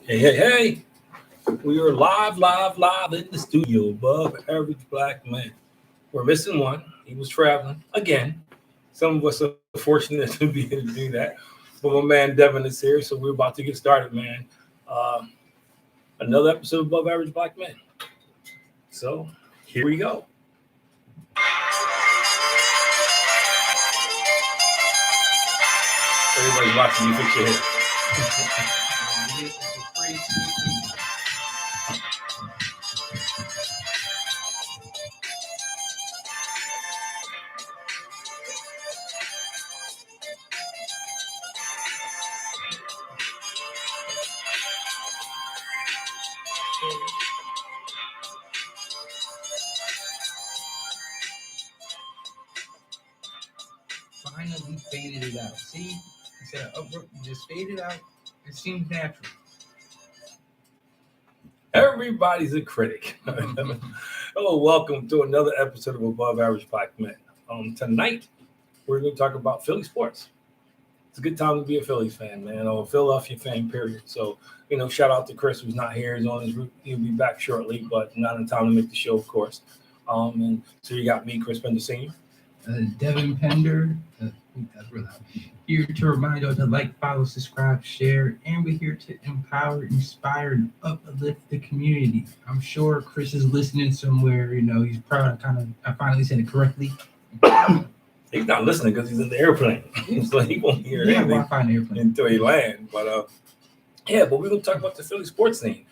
Hey, hey, hey. We are live in the studio above average black man. We're missing one. He was traveling again. Some of us are fortunate to be able to do that. But my man Devin is here, so we're about to get started, man. Uh, Another episode of Above Average Black Men. So here we go. Everybody's watching you fix your hair. Finally faded it out. See, instead of upward, you just fade it out. It seems natural. Everybody's a critic. Hello, welcome to another episode of Above Average Black Men. Tonight, we're going to talk about Philly sports. It's a good time to be a Phillies fan, man, or a Philadelphia fan, period. So, shout out to Chris, who's not here. He's on his route. He'll be back shortly, but not in time to make the show, of course. And so you got me, Chris Bender Sr. Devin Pender, that's real loud. Here to remind you to like, follow, subscribe, share, and we're here to empower, inspire, and uplift the community. I'm sure Chris is listening somewhere. He's proud. I finally said it correctly. He's not listening because he's in the airplane, so he won't hear anything Wi-Fi in the airplane until he land. But we're gonna talk about the Philly sports scene.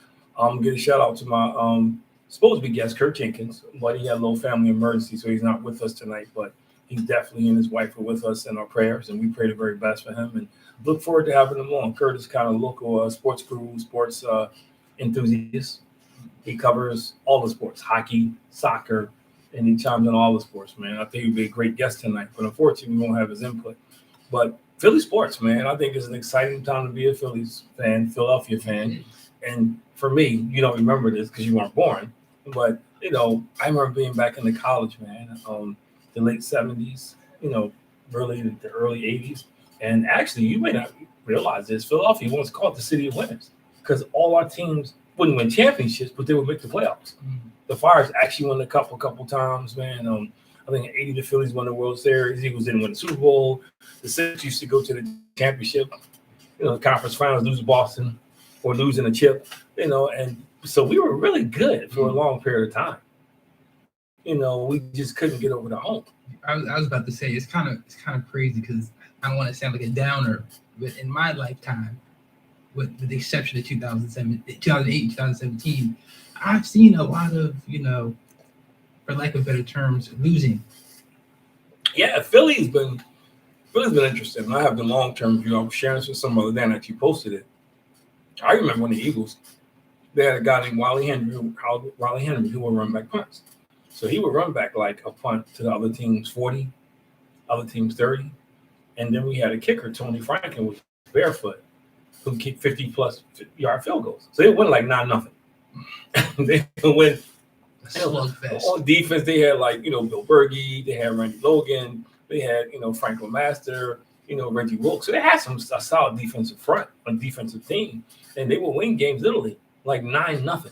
Get a shout out to my supposed to be guest Kurt Jenkins, but he had a little family emergency, so he's not with us tonight. But he's definitely and his wife are with us in our prayers, and we pray the very best for him and look forward to having him on. Kurt is kind of local sports guru, sports enthusiast. He covers all the sports, hockey, soccer, and he chimes in all the sports, man. I think he'd be a great guest tonight, but unfortunately we won't have his input. But Philly sports, man, I think it's an exciting time to be a Phillies fan, Philadelphia fan. And for me, you don't remember this because you weren't born, but, I remember being back in the college, man, the late 70s, really the early 80s. And actually, you may not realize this, Philadelphia once called the city of winners because all our teams wouldn't win championships, but they would make the playoffs. Mm-hmm. The Flyers actually won a couple times, man. I think in '80 the Phillies won the World Series. Eagles didn't win the Super Bowl. The Sixers used to go to the championship, the conference finals, lose Boston or losing a chip, and so we were really good for a long period of time. We just couldn't get over the hump. I was about to say it's kind of crazy because I don't want to sound like a downer, but in my lifetime, with the exception of 2008, 2017, I've seen a lot of, for lack of better terms, losing. Yeah, Philly's been interesting. I have the long-term view. I was sharing this with some other day and actually posted it. I remember when the Eagles, they had a guy named Wiley Henry who would run back punts. So he would run back like a punt to the other team's 40, other team's 30. And then we had a kicker, Tony Franklin, with barefoot, who kicked 50-plus yard field goals. So they win like 9-0. They win. On defense, they had Bill Berge, they had Randy Logan, they had Franklin Master, Reggie Wilkes. So they had a solid defensive front, a defensive team, and they would win games literally like 9-0,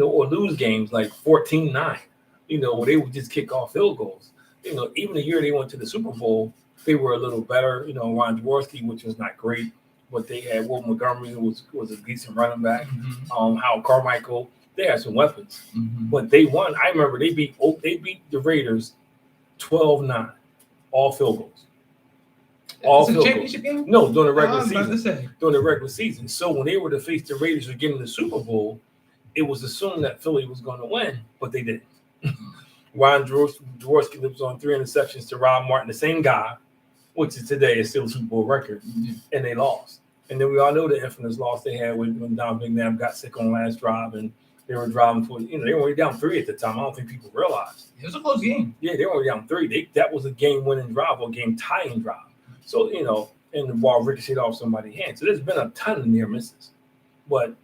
or lose games like 14-9, where they would just kick off field goals. Even the year they went to the Super Bowl, they were a little better. Ron Jaworski, which was not great. But they had Will Montgomery, who was a decent running back. Mm-hmm. Howard Carmichael. They had some weapons. Mm-hmm. But they won. I remember they beat the Raiders 12-9, all field goals. All field goals. Game? No, during the regular season. During the regular season. So when they were to face the Raiders again in the Super Bowl, it was assumed that Philly was going to win, but they didn't. Ron Jaworski lives on 3 interceptions to Rob Martin, the same guy, which is today is still a Super Bowl record, and they lost. And then we all know the infamous loss they had when Don McNabb got sick on the last drive, and they were driving for, they were only down 3 at the time. I don't think people realized. It was a close game. Yeah, they were only down 3. That was a game-winning drive or game-tying drive. So, and the ball ricocheted off somebody's hand. So there's been a ton of near misses. But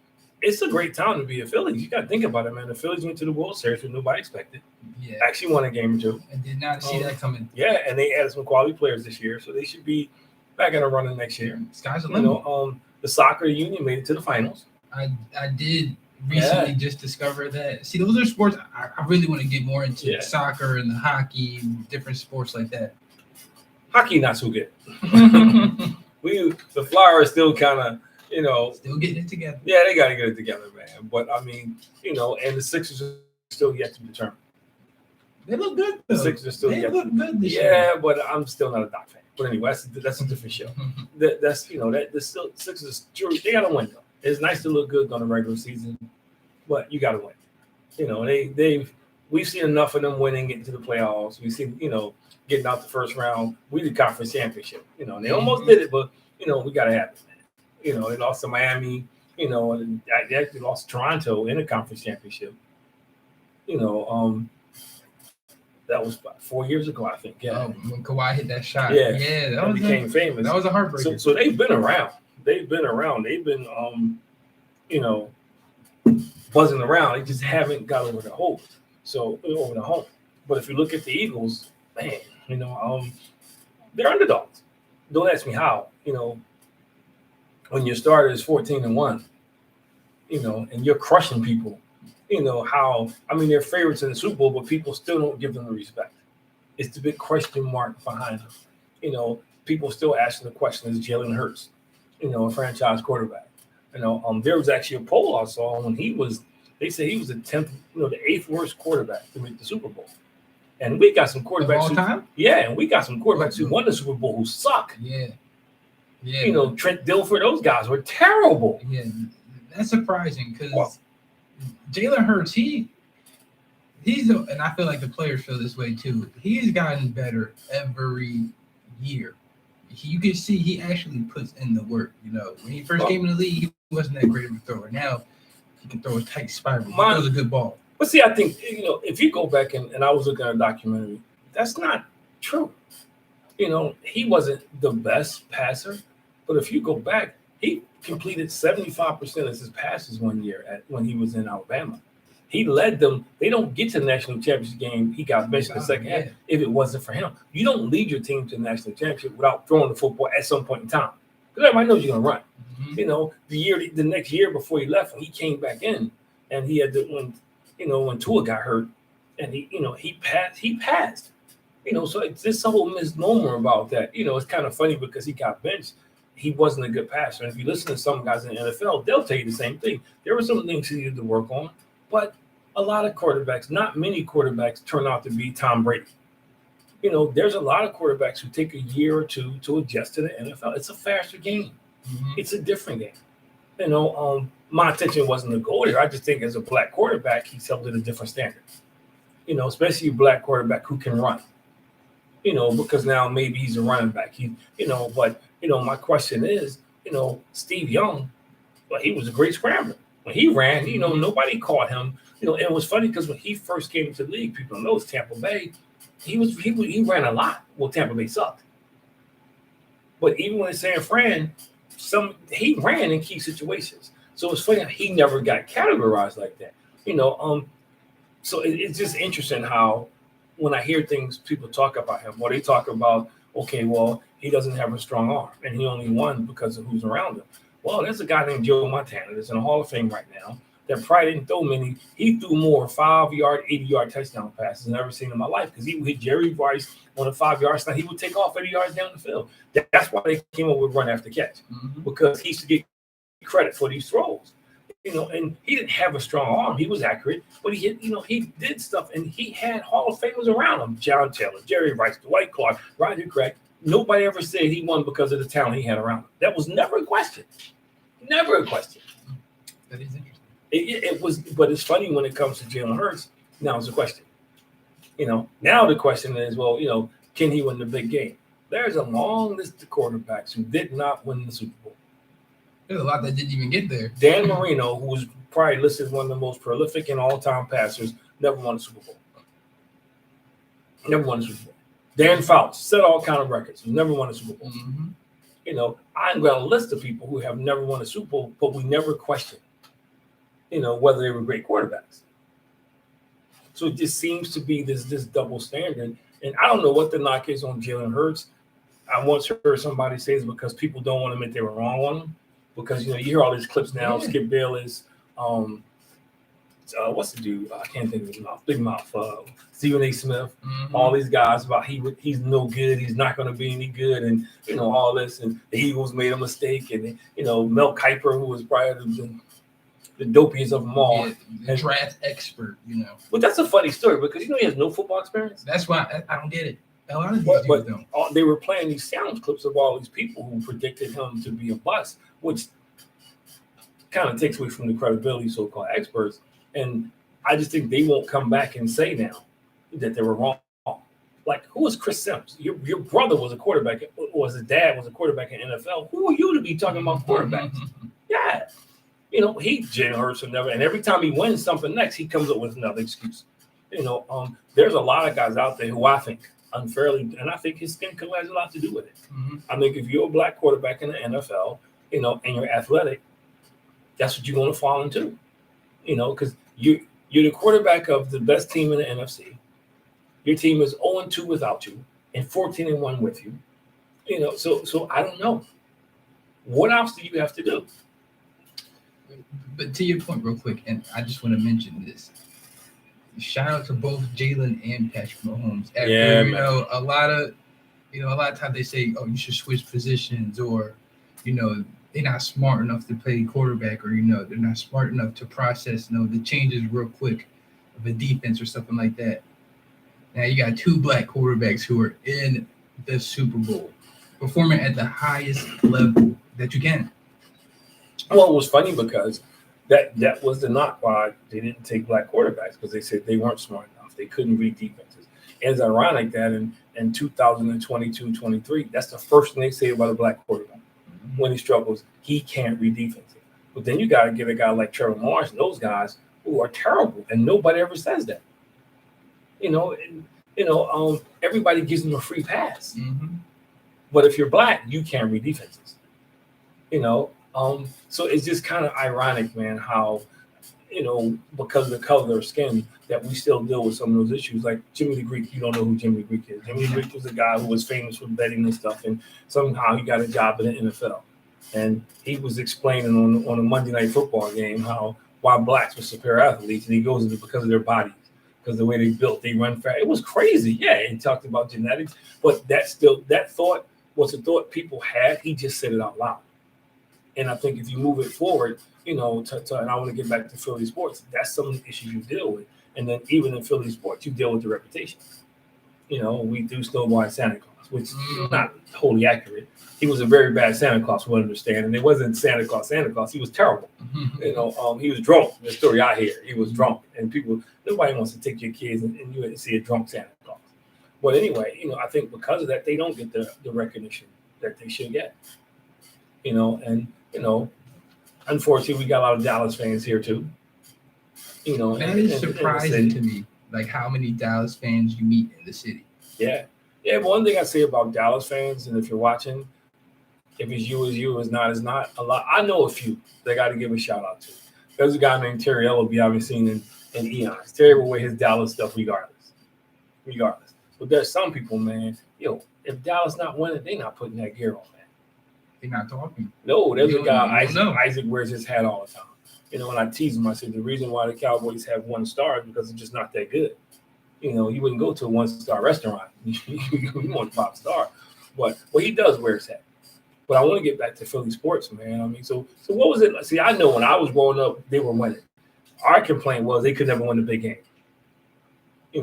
it's a great time to be a Phillies. You got to think about it, man. The Phillies went to the World Series when nobody expected. Yeah. Actually won a game or two. I did not see that coming. Yeah, and they added some quality players this year, so they should be back in the running next year. Sky's the limit. The soccer union made it to the finals. I did recently just discover that. See, those are sports I really want to get more into. Yeah. Soccer and the hockey, different sports like that. Hockey not so good. The Flyers still kind of, still getting it together. Yeah, they got to get it together, man. But I mean, and the Sixers are still yet to be determined. They look good though. The Sixers are still they yet. look good this year. Yeah, but I'm still not a Doc fan. But anyway, that's a different show. That's the still Sixers. They got to win though. It's nice to look good on the regular season, but you got to win. We've seen enough of them winning, getting to the playoffs. We've seen getting out the first round. We did conference championship. They almost did it, but we got to have it. They lost to Miami. And they actually lost to Toronto in the conference championship. That was about 4 years ago, I think. Yeah, when Kawhi hit that shot. Yeah, that became famous. That was a heartbreaker. So they've been around. They've been buzzing around. They just haven't got over the hump. So over the hump. But if you look at the Eagles, man, they're underdogs. Don't ask me how. When your starter is 14-1, and you're crushing people. They're favorites in the Super Bowl, but people still don't give them the respect. It's the big question mark behind them. People still asking the question, is Jalen Hurts, a franchise quarterback? There was actually a poll I saw when they said he was the 10th, the 8th worst quarterback to make the Super Bowl. And we got some quarterbacks all time? And we got some quarterbacks who won the Super Bowl who suck. Yeah. Trent Dilfer, those guys were terrible. Yeah, that's surprising because Jalen Hurts, he's and I feel like the players feel this way too. He's gotten better every year. You can see he actually puts in the work. When he first came in the league, he wasn't that great of a thrower. Now he can throw a tight spiral. He throws a good ball. But see, I think if you go back and I was looking at a documentary, that's not true. He wasn't the best passer, but if you go back, he completed 75% of his passes one year when he was in Alabama. He led them. They don't get to the national championship game. He got benched in the second half if it wasn't for him. You don't lead your team to the national championship without throwing the football at some point in time. Because everybody knows you're going to run. Mm-hmm. The next year before he left, when he came back in, and he had when Tua got hurt, and he passed. So it's this whole misnomer about that. It's kind of funny because he got benched. He wasn't a good passer. And if you listen to some guys in the NFL, they'll tell you the same thing. There were some things he needed to work on, but a lot of quarterbacks, not many quarterbacks, turn out to be Tom Brady. There's a lot of quarterbacks who take a year or two to adjust to the NFL. It's a faster game. Mm-hmm. It's a different game. My attention wasn't to go there. I just think as a black quarterback, he's held at a different standard. Especially a black quarterback who can run. Because now maybe he's a running back. My question is, Steve Young, he was a great scrambler. When he ran, nobody caught him. And it was funny because when he first came to the league, people know it's Tampa Bay. He ran a lot. Well, Tampa Bay sucked. But even when in San Fran, he ran in key situations. So it's funny he never got categorized like that. So it's just interesting how when I hear things, people talk about him, or they talk about, okay, well, he doesn't have a strong arm, and he only won because of who's around him. Well, there's a guy named Joe Montana that's in the Hall of Fame right now that probably didn't throw many. He threw more 5-yard, 80-yard touchdown passes than I've ever seen in my life because he would hit Jerry Rice on a 5-yard snap. He would take off 80 yards down the field. That's why they came up with run after catch, because he used to get credit for these throws. And he didn't have a strong arm. He was accurate, but he did stuff, and he had Hall of Famers around him. John Taylor, Jerry Rice, Dwight Clark, Roger Craig. Nobody ever said he won because of the talent he had around him. That was never a question. Never a question. That is interesting. It was, but it's funny when it comes to Jalen Hurts. Now it's a question. Now the question is, well, can he win the big game? There's a long list of quarterbacks who did not win the Super Bowl. There's a lot that didn't even get there. Dan Marino, who was probably listed as one of the most prolific and all-time passers, never won a Super Bowl. Never won a Super Bowl. Dan Fouts set all kind of records. He's never won a Super Bowl. Mm-hmm. I'm going to list of people who have never won a Super Bowl, but we never questioned, whether they were great quarterbacks. So it just seems to be this double standard. And I don't know what the knock is on Jalen Hurts. I once heard somebody say it's because people don't want to admit they were wrong on him. because you hear all these clips now. Yeah. Skip Bayless, what's the dude? I can't think of his mouth. Big Mouth. Stephen A. Smith. Mhm. All these guys about he's no good. He's not going to be any good, and all this. And the Eagles made a mistake, and Mel Kiper, who was probably the dopiest of them all. Yeah, the draft expert, But that's a funny story because he has no football experience. That's why I don't get it. A lot of these dudes don't. They were playing these sound clips of all these people who predicted him to be a bust, which kind of takes away from the credibility of so-called experts. And I just think they won't come back and say now that they were wrong. Like, who was Chris Sims? Your brother was a quarterback, or his dad was a quarterback in NFL. Who are you to be talking about quarterbacks? Yeah. He Jalen Hurts or never, and every time he wins something next, he comes up with another excuse. There's a lot of guys out there who I think unfairly, and I think his skin color has a lot to do with it. Mm-hmm. I think if you're a black quarterback in the NFL, and you're athletic, that's what you're going to fall into. Because you're the quarterback of the best team in the NFC. Your team is 0-2 without you and 14-1 with you. So I don't know. What else do you have to do? But to your point, real quick, and I just want to mention this. Shout out to both Jalen and Patrick Mahomes. After, a lot of times they say, "Oh, you should switch positions," or, they're not smart enough to play quarterback, or they're not smart enough to process, the changes real quick of a defense or something like that. Now you got two black quarterbacks who are in the Super Bowl, performing at the highest level that you can. Well, it was funny because that was the knock why they didn't take black quarterbacks, because they said they weren't smart enough. They couldn't read defenses. And it's ironic that in 2022-23, that's the first thing they say about a black quarterback. Mm-hmm. When he struggles, he can't read defenses. But then you got to get a guy like Trevor Lawrence and those guys who are terrible, and nobody ever says that. Everybody gives them a free pass. Mm-hmm. But if you're black, you can't read defenses. So it's just kind of ironic, man, how, because of the color of their skin, that we still deal with some of those issues. Like Jimmy the Greek, you don't know who Jimmy the Greek is. Jimmy the Greek was a guy who was famous for betting and stuff, and somehow he got a job in the NFL. And he was explaining on a Monday Night Football game why blacks were superior athletes, and he goes into because of their bodies, because the way they built, they run fast. It was crazy. Yeah, he talked about genetics, but that thought was a thought people had. He just said it out loud. And I think if you move it forward, and I want to get back to Philly sports, that's some of the issues you deal with. And then even in Philly sports, you deal with the reputation. We do snowball Santa Claus, which is not wholly accurate. He was a very bad Santa Claus, we understand. And it wasn't Santa Claus. He was terrible. Mm-hmm. He was drunk. The story I hear, he was drunk. And nobody wants to take your kids and you see a drunk Santa Claus. But anyway, I think because of that, they don't get the recognition that they should get. Unfortunately, we got a lot of Dallas fans here too. That is surprising to me, like how many Dallas fans you meet in the city. Yeah. But one thing I say about Dallas fans, and if you're watching, if it's you, is you, is not a lot. I know a few that I got to give a shout out to. There's a guy named Terry Ellaby I haven't seen in eons. Terry will wear his Dallas stuff regardless. But there's some people, man, if Dallas not winning, they not putting that gear on. They're not talking. No, there's a guy, Isaac wears his hat all the time. And I tease him, I said, the reason why the Cowboys have 1 star is because it's just not that good. You wouldn't go to a 1-star restaurant. You want 5-star. But he does wear his hat. But I want to get back to Philly sports, man. I mean, so what was it? See, I know when I was growing up, they were winning. Our complaint was they could never win the big game.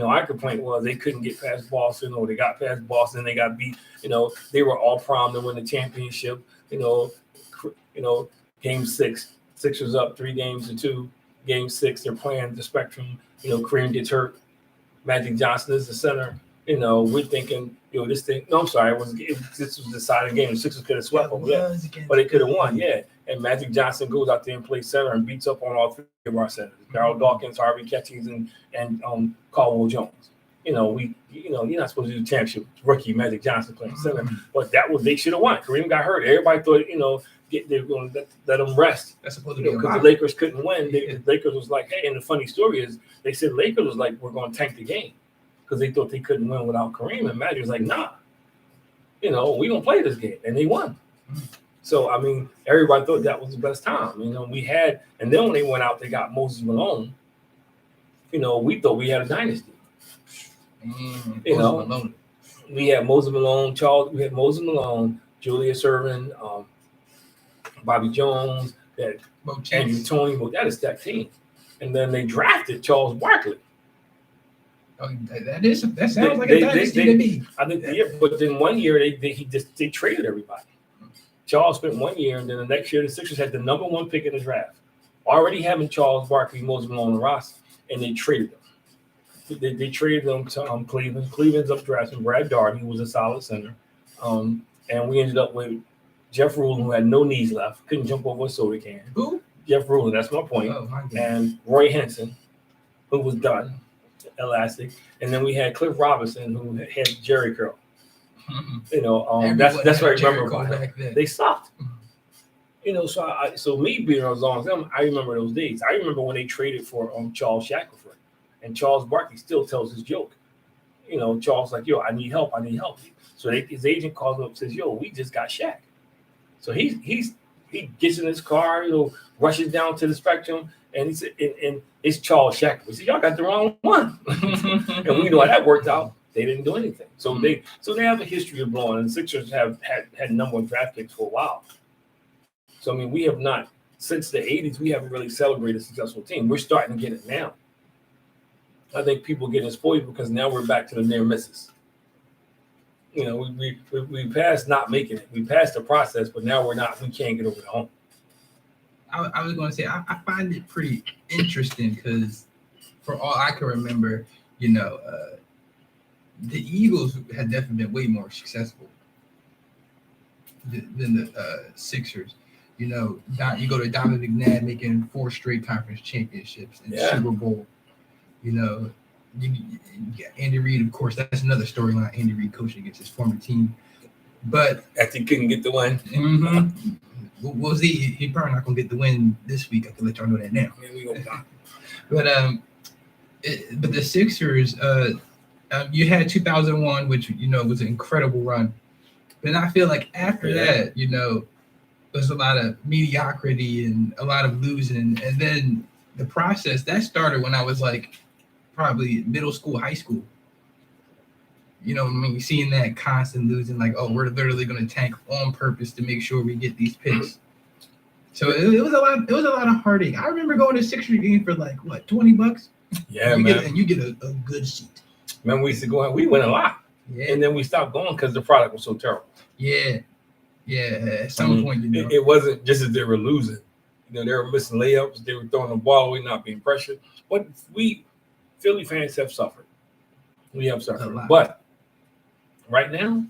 Our complaint was they couldn't get past Boston, or they got past Boston, they got beat. They were all primed to win the championship. Game 6, Sixers up 3-2. Game 6, they're playing the Spectrum. Kareem gets hurt. Magic Johnson is the center. We're thinking, this thing. No, I'm sorry. This was the deciding game. The Sixers could have swept them, but they could have won, yeah. And Magic Johnson goes out there and plays center and beats up on all 3 of our centers: Darryl Dawkins, Harvey Catchings, and Caldwell Jones. You're not supposed to do championship rookie Magic Johnson playing center, but they should have won. Kareem got hurt. Everybody thought, they're going to let them rest. That's supposed to be because the Lakers couldn't win. The Lakers was like, hey, and the funny story is they said Lakers was like, we're going to tank the game because they thought they couldn't win without Kareem. And Magic was like, nah, we don't play this game, and they won. So I mean, everybody thought that was the best time. We had, and then when they went out, they got Moses Malone. We thought we had a dynasty. We had Moses Malone, Charles. We had Moses Malone, Julius Erving, Bobby Jones, that Andrew Tony. Well, that is that team. And then they drafted Charles Barkley. Oh, that sounds like a dynasty to me. I think, yeah, but then one year they traded everybody. Charles spent 1 year, and then the next year the Sixers had the number 1 pick in the draft, already having Charles Barkley, Moses Malone on the roster, and they traded them. They traded them to Cleveland. Cleveland's up drafting Brad Daugherty, who was a solid center, and we ended up with Jeff Rulin, who had no knees left, couldn't jump over a soda can. Who? Jeff Rulin, that's my point. Oh, my goodness. And Roy Henson, who was done, elastic, and then we had Cliff Robinson, who had Jerry curl. That's what I remember about him. They sucked. So me being on long them, I remember those days. I remember when they traded for Charles Shackelford, and Charles Barkley still tells his joke. Charles like, yo, I need help. So his agent calls him up and says, yo, we just got Shaq. So he gets in his car, rushes down to the Spectrum, and he said, and it's Charles Shackelford. He said, y'all got the wrong one. And we know how that worked out. They didn't do anything. So they have a history of blowing, and the Sixers have had number 1 draft picks for a while. So I mean, we have not, since the 80s, we haven't really celebrated a successful team. We're starting to get it now. I think people getting spoiled because now we're back to the near misses. We passed not making it. We passed the process, but now we can't get over the hump. I was going to say, I find it pretty interesting because for all I can remember, the Eagles had definitely been way more successful than the Sixers. You go to Donovan McNabb making 4 straight conference championships and Super Bowl. Andy Reid, of course, that's another storyline. Andy Reid coaching against his former team, but after he couldn't get the win, we'll see. He probably not gonna get the win this week. I can let y'all know that now. Yeah, we gonna die. But the Sixers, you had 2001, which was an incredible run, but I feel like after that, there's a lot of mediocrity and a lot of losing, and then the process that started when I was like probably middle school, high school. You're seeing that constant losing, like, oh, we're literally going to tank on purpose to make sure we get these picks. So it was a lot. It was a lot of heartache. I remember going to Sixers game for like what, $20. Yeah, you get a good seat. Remember, we used to go out. We went a lot, and then we stopped going because the product was so terrible. Yeah. At some point, it wasn't just that they were losing. They were missing layups. They were throwing the ball away, not being pressured. But Philly fans have suffered. We have suffered. But right now,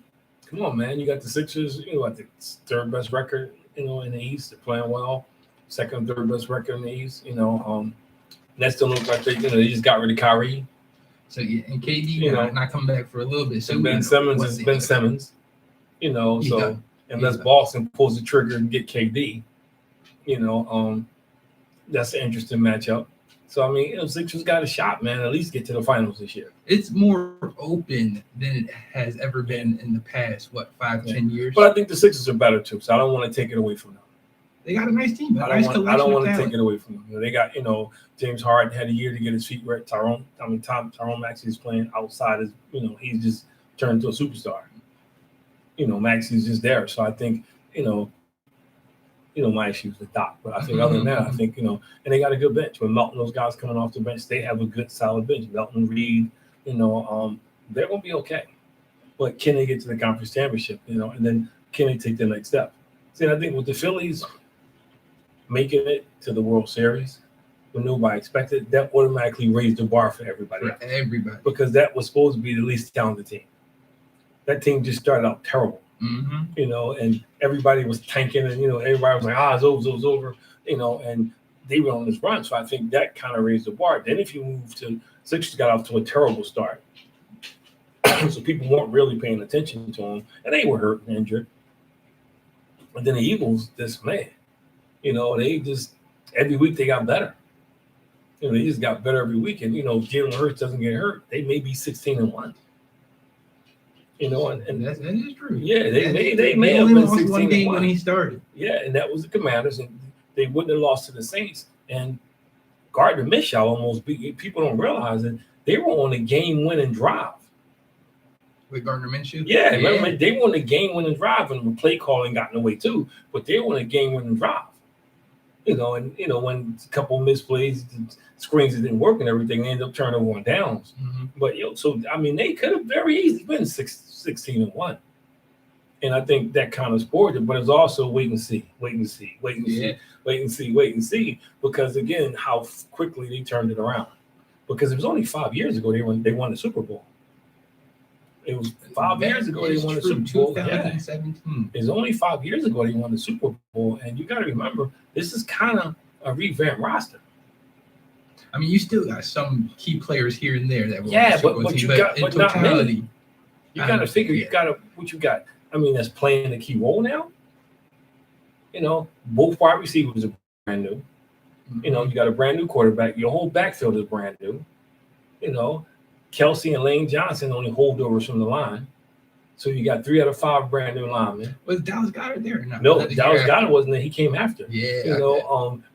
come on, man. You got the Sixers, at the 3rd best record, in the East. They're playing well. 2nd, 3rd best record in the East. Nets don't look like they just got rid of Kyrie. So, and KD not coming back for a little bit. So Ben Simmons is Ben Simmons. So unless Boston pulls the trigger and get KD, that's an interesting matchup. So, I mean, Sixers got a shot, man, at least get to the finals this year. It's more open than it has ever been in the past, 5-10 years? But I think the Sixers are better, too, so I don't want to take it away from them. They got a nice team. I don't want to take it away from them. They got, James Harden had a year to get his feet right. Tyrone Maxey is playing outside. He's just turned into a superstar. Maxey's just there. So I think, my issue is the Doc. But I think other than that, I think, and they got a good bench. With Melton, those guys coming off the bench, they have a good, solid bench. Melton, Reed, they're going to be okay. But can they get to the conference championship, and then can they take the next step? See, I think with the Phillies making it to the World Series when nobody expected, that automatically raised the bar for everybody. For everybody. Because that was supposed to be the least talented team. That team just started out terrible. And everybody was tanking, and everybody was like, it's over, and they were on this run. So I think that kind of raised the bar. Then if you move to Sixers, got off to a terrible start, so people weren't really paying attention to them, and they were hurt and injured. But then the Eagles, they just every week they got better. They just got better every week, and Jalen Hurts doesn't get hurt, they may be 16-1. And that is true. Yeah, they may have only been lost 16 one game and when 1. he started. Yeah, and that was the Commanders, and they wouldn't have lost to the Saints. And Gardner Minshew almost beat. People don't realize it. They were on a game-winning drive. With Gardner Minshew? Yeah, remember they won a game-winning drive, and the play calling got in the way too. But they won a game-winning drive. And when a couple of misplays, screens that didn't work and everything, they ended up turning over on downs. Mm-hmm. But they could have very easily been 16 and 1. And I think that kind of spoiled it, but it's also wait and see, because again, how quickly they turned it around. Because it was only 5 years ago they won the Super Bowl. It was 5 years ago they won the Super Bowl. 2017. It's only 5 years ago they won the Super Bowl, and you got to remember this is kind of a revamped roster. I mean, you still got some key players here and there that were but not many. You got to figure. Yeah. You got to what you got. I mean, that's playing a key role now. Both wide receivers are brand new. Mm-hmm. You got a brand new quarterback. Your whole backfield is brand new. Kelsey and Lane Johnson only holdovers from the line. So you got 3 out of 5 brand new linemen. Was Dallas Goedert there? No, Dallas Goedert wasn't there. He came after. Yeah.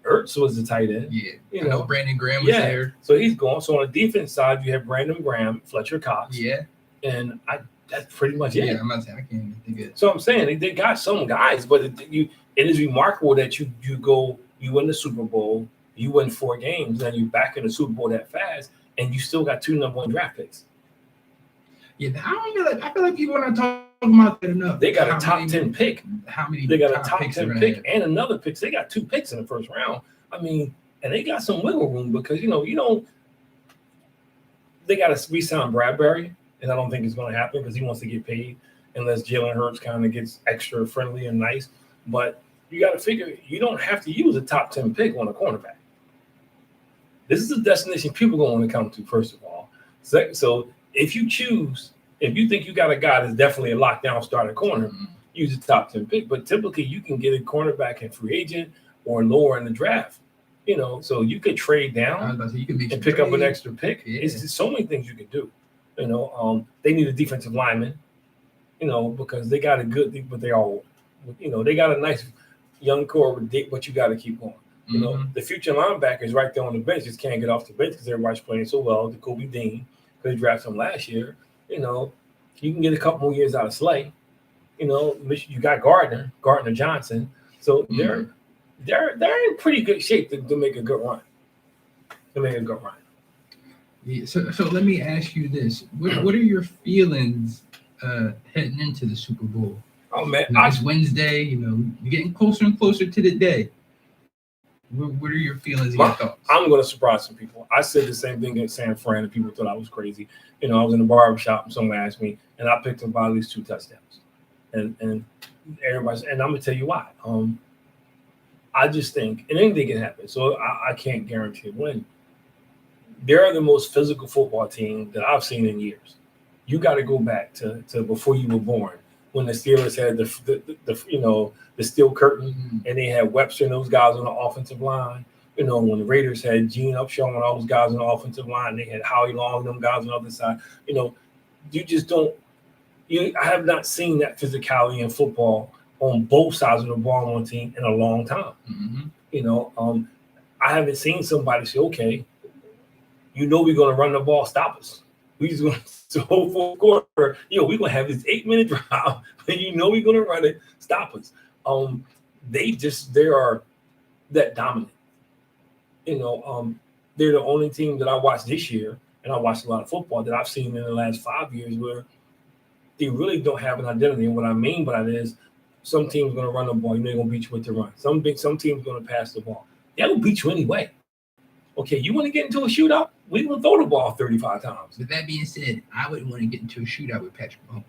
Ertz was the tight end. Yeah. I know Brandon Graham was there. So he's gone. So on the defense side, you have Brandon Graham, Fletcher Cox. Yeah. And that's pretty much it. Yeah, I'm not saying I can't even think of it. So I'm saying they got some guys, but it is remarkable that you win the Super Bowl, you win 4 games, and you back in the Super Bowl that fast, and you still got 2 number 1 draft picks. Yeah, I feel like people are not talking about that enough. They got a top 10 pick. How many? They got a top 10 pick and another pick. So they got 2 picks in the first round. I mean, and they got some wiggle room because they got to re-sign Bradbury, and I don't think it's going to happen because he wants to get paid unless Jalen Hurts kind of gets extra friendly and nice. But you got to figure you don't have to use a top 10 pick on a cornerback. This is a destination people going to want to come to, first of all. So if you think you got a guy that's definitely a lockdown starter corner, use a top 10 pick. But typically you can get a cornerback in free agent or lower in the draft. So you could trade down and pick up an extra pick. Yeah. It's just so many things you can do. They need a defensive lineman, because they got a good, but they're all, they got a nice young core, but you got to keep going. The future linebackers right there on the bench just can't get off the bench because everybody's playing so well. The Kobe Dean, because they drafted him last year. You can get a couple more years out of Slay. You got Gardner Johnson. So they're in pretty good shape to make a good run. Yeah, so let me ask you this: what are your feelings heading into the Super Bowl? Oh man, it's Wednesday. You're getting closer and closer to the day. What are your feelings and your thoughts? I'm going to surprise some people. I said the same thing at San Fran, and people thought I was crazy. I was in the barbershop, and someone asked me, and I picked up at least 2 touchdowns. And everybody's, and I'm going to tell you why. I just think, and anything can happen, so I can't guarantee a win. They're the most physical football team that I've seen in years. You got to go back to before you were born, when the Steelers had the steel curtain, and they had Webster and those guys on the offensive line. When the Raiders had Gene Upshaw and all those guys on the offensive line, they had Howie Long and them guys on the other side. You just don't. I have not seen that physicality in football on both sides of the ball on one team in a long time. I haven't seen somebody say, okay, we're going to run the ball, stop us. We just going to whole fourth quarter, we're going to have this 8-minute drive, and we're going to run it, stop us. They are that dominant. They're the only team that I watched this year, and I watched a lot of football that I've seen in the last 5 years where they really don't have an identity. And what I mean by that is some teams going to run the ball, they're going to beat you with the run. Some teams going to pass the ball. They'll beat you anyway. Okay, you want to get into a shootout? We will throw the ball 35 times. With that being said, I wouldn't want to get into a shootout with Patrick Mahomes.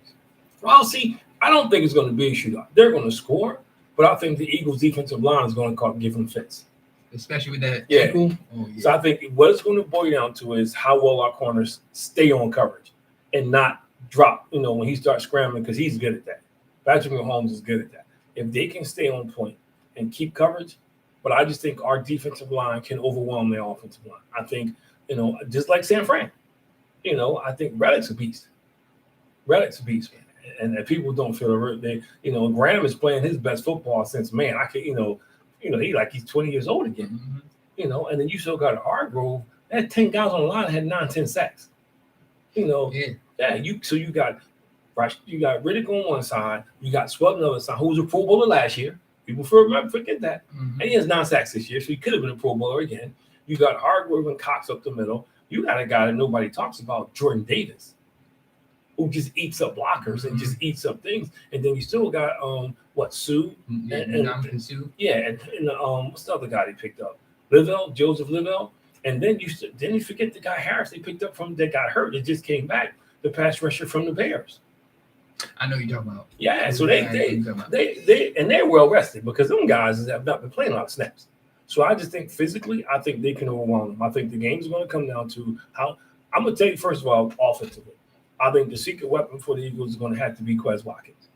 Well, see, I don't think it's going to be a shootout. They're going to score, but I think the Eagles' defensive line is going to give them fits. Especially with that ankle? Oh, yeah. So I think what it's going to boil down to is how well our corners stay on coverage and not drop, when he starts scrambling, because he's good at that. Patrick Mahomes is good at that. If they can stay on point and keep coverage, but I just think our defensive line can overwhelm their offensive line. I think, just like San Fran, I think Reddick's a beast. Man. and people don't feel they, Graham is playing his best football since, man, I can, he's 20 years old again, and then you still got Hargrove, had 10 guys on the line, had 9-10 sacks. You got Riddick on one side, you got Swell on the other side, who was a Pro Bowler last year. People forget that. And he has 9 sacks this year, so he could have been a Pro Bowler again. You got Hargrove and Cox up the middle. You got a guy that nobody talks about, Jordan Davis, who just eats up blockers and just eats up things. And then you still got Sue and Sue. Yeah, and what's the other guy they picked up? Joseph Livell. And then you forget the guy Harris they picked up that got hurt. It just came back, the pass rusher from the Bears. I know you're talking about. Yeah, so they're well rested because them guys have not been playing a lot of snaps. So I just think physically, I think they can overwhelm them. I think the game's going to come down to how. I'm going to tell you first of all, offensively, I think the secret weapon for the Eagles is going to have to be Quez Watkins.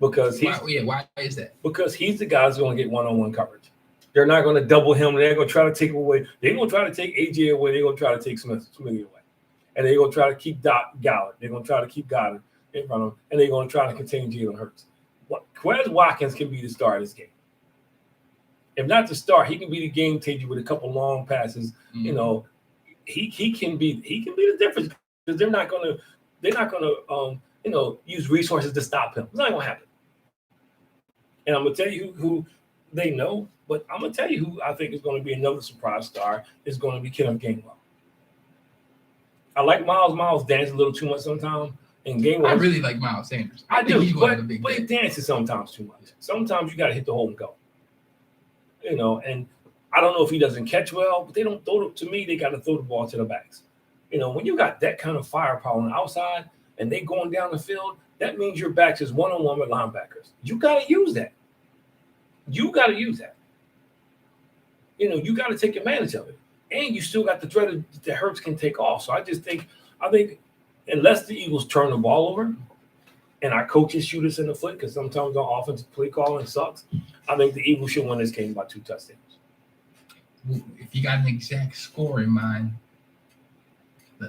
Because why is that? Because he's the guy who's going to get one-on-one coverage. They're not going to double him. They're going to try to take him away. They're going to try to take AJ away. They're going to try to take Smithy away. And they're going to try to keep Gallard. They're going to try to keep Goddard in front of them. And they're going to try to contain Jalen Hurts. Quez Watkins can be the star of this game. If not the star, he can be the game changer with a couple long passes. He can be the difference because they're not going to use resources to stop him. It's not going to happen. And I'm going to tell you who they know, but I'm going to tell you who I think is going to be another surprise star is going to be Kenneth Gainwell. I like Miles. Miles dances a little too much sometimes. And Gainwell, I really like Miles Sanders. I do, but he dances sometimes too much. Sometimes you got to hit the hole and go. And I don't know if he doesn't catch well, but they don't throw it to me. They got to throw the ball to the backs. When you got that kind of firepower on the outside and they going down the field, that means your backs is one-on-one with linebackers. You got to use that. You got to take advantage of it. And you still got the threat that Hurts can take off. So I think unless the Eagles turn the ball over and our coaches shoot us in the foot, because sometimes our offensive play calling sucks, I think the Eagles should win this game by 2 touchdowns. If you got an exact score in mind,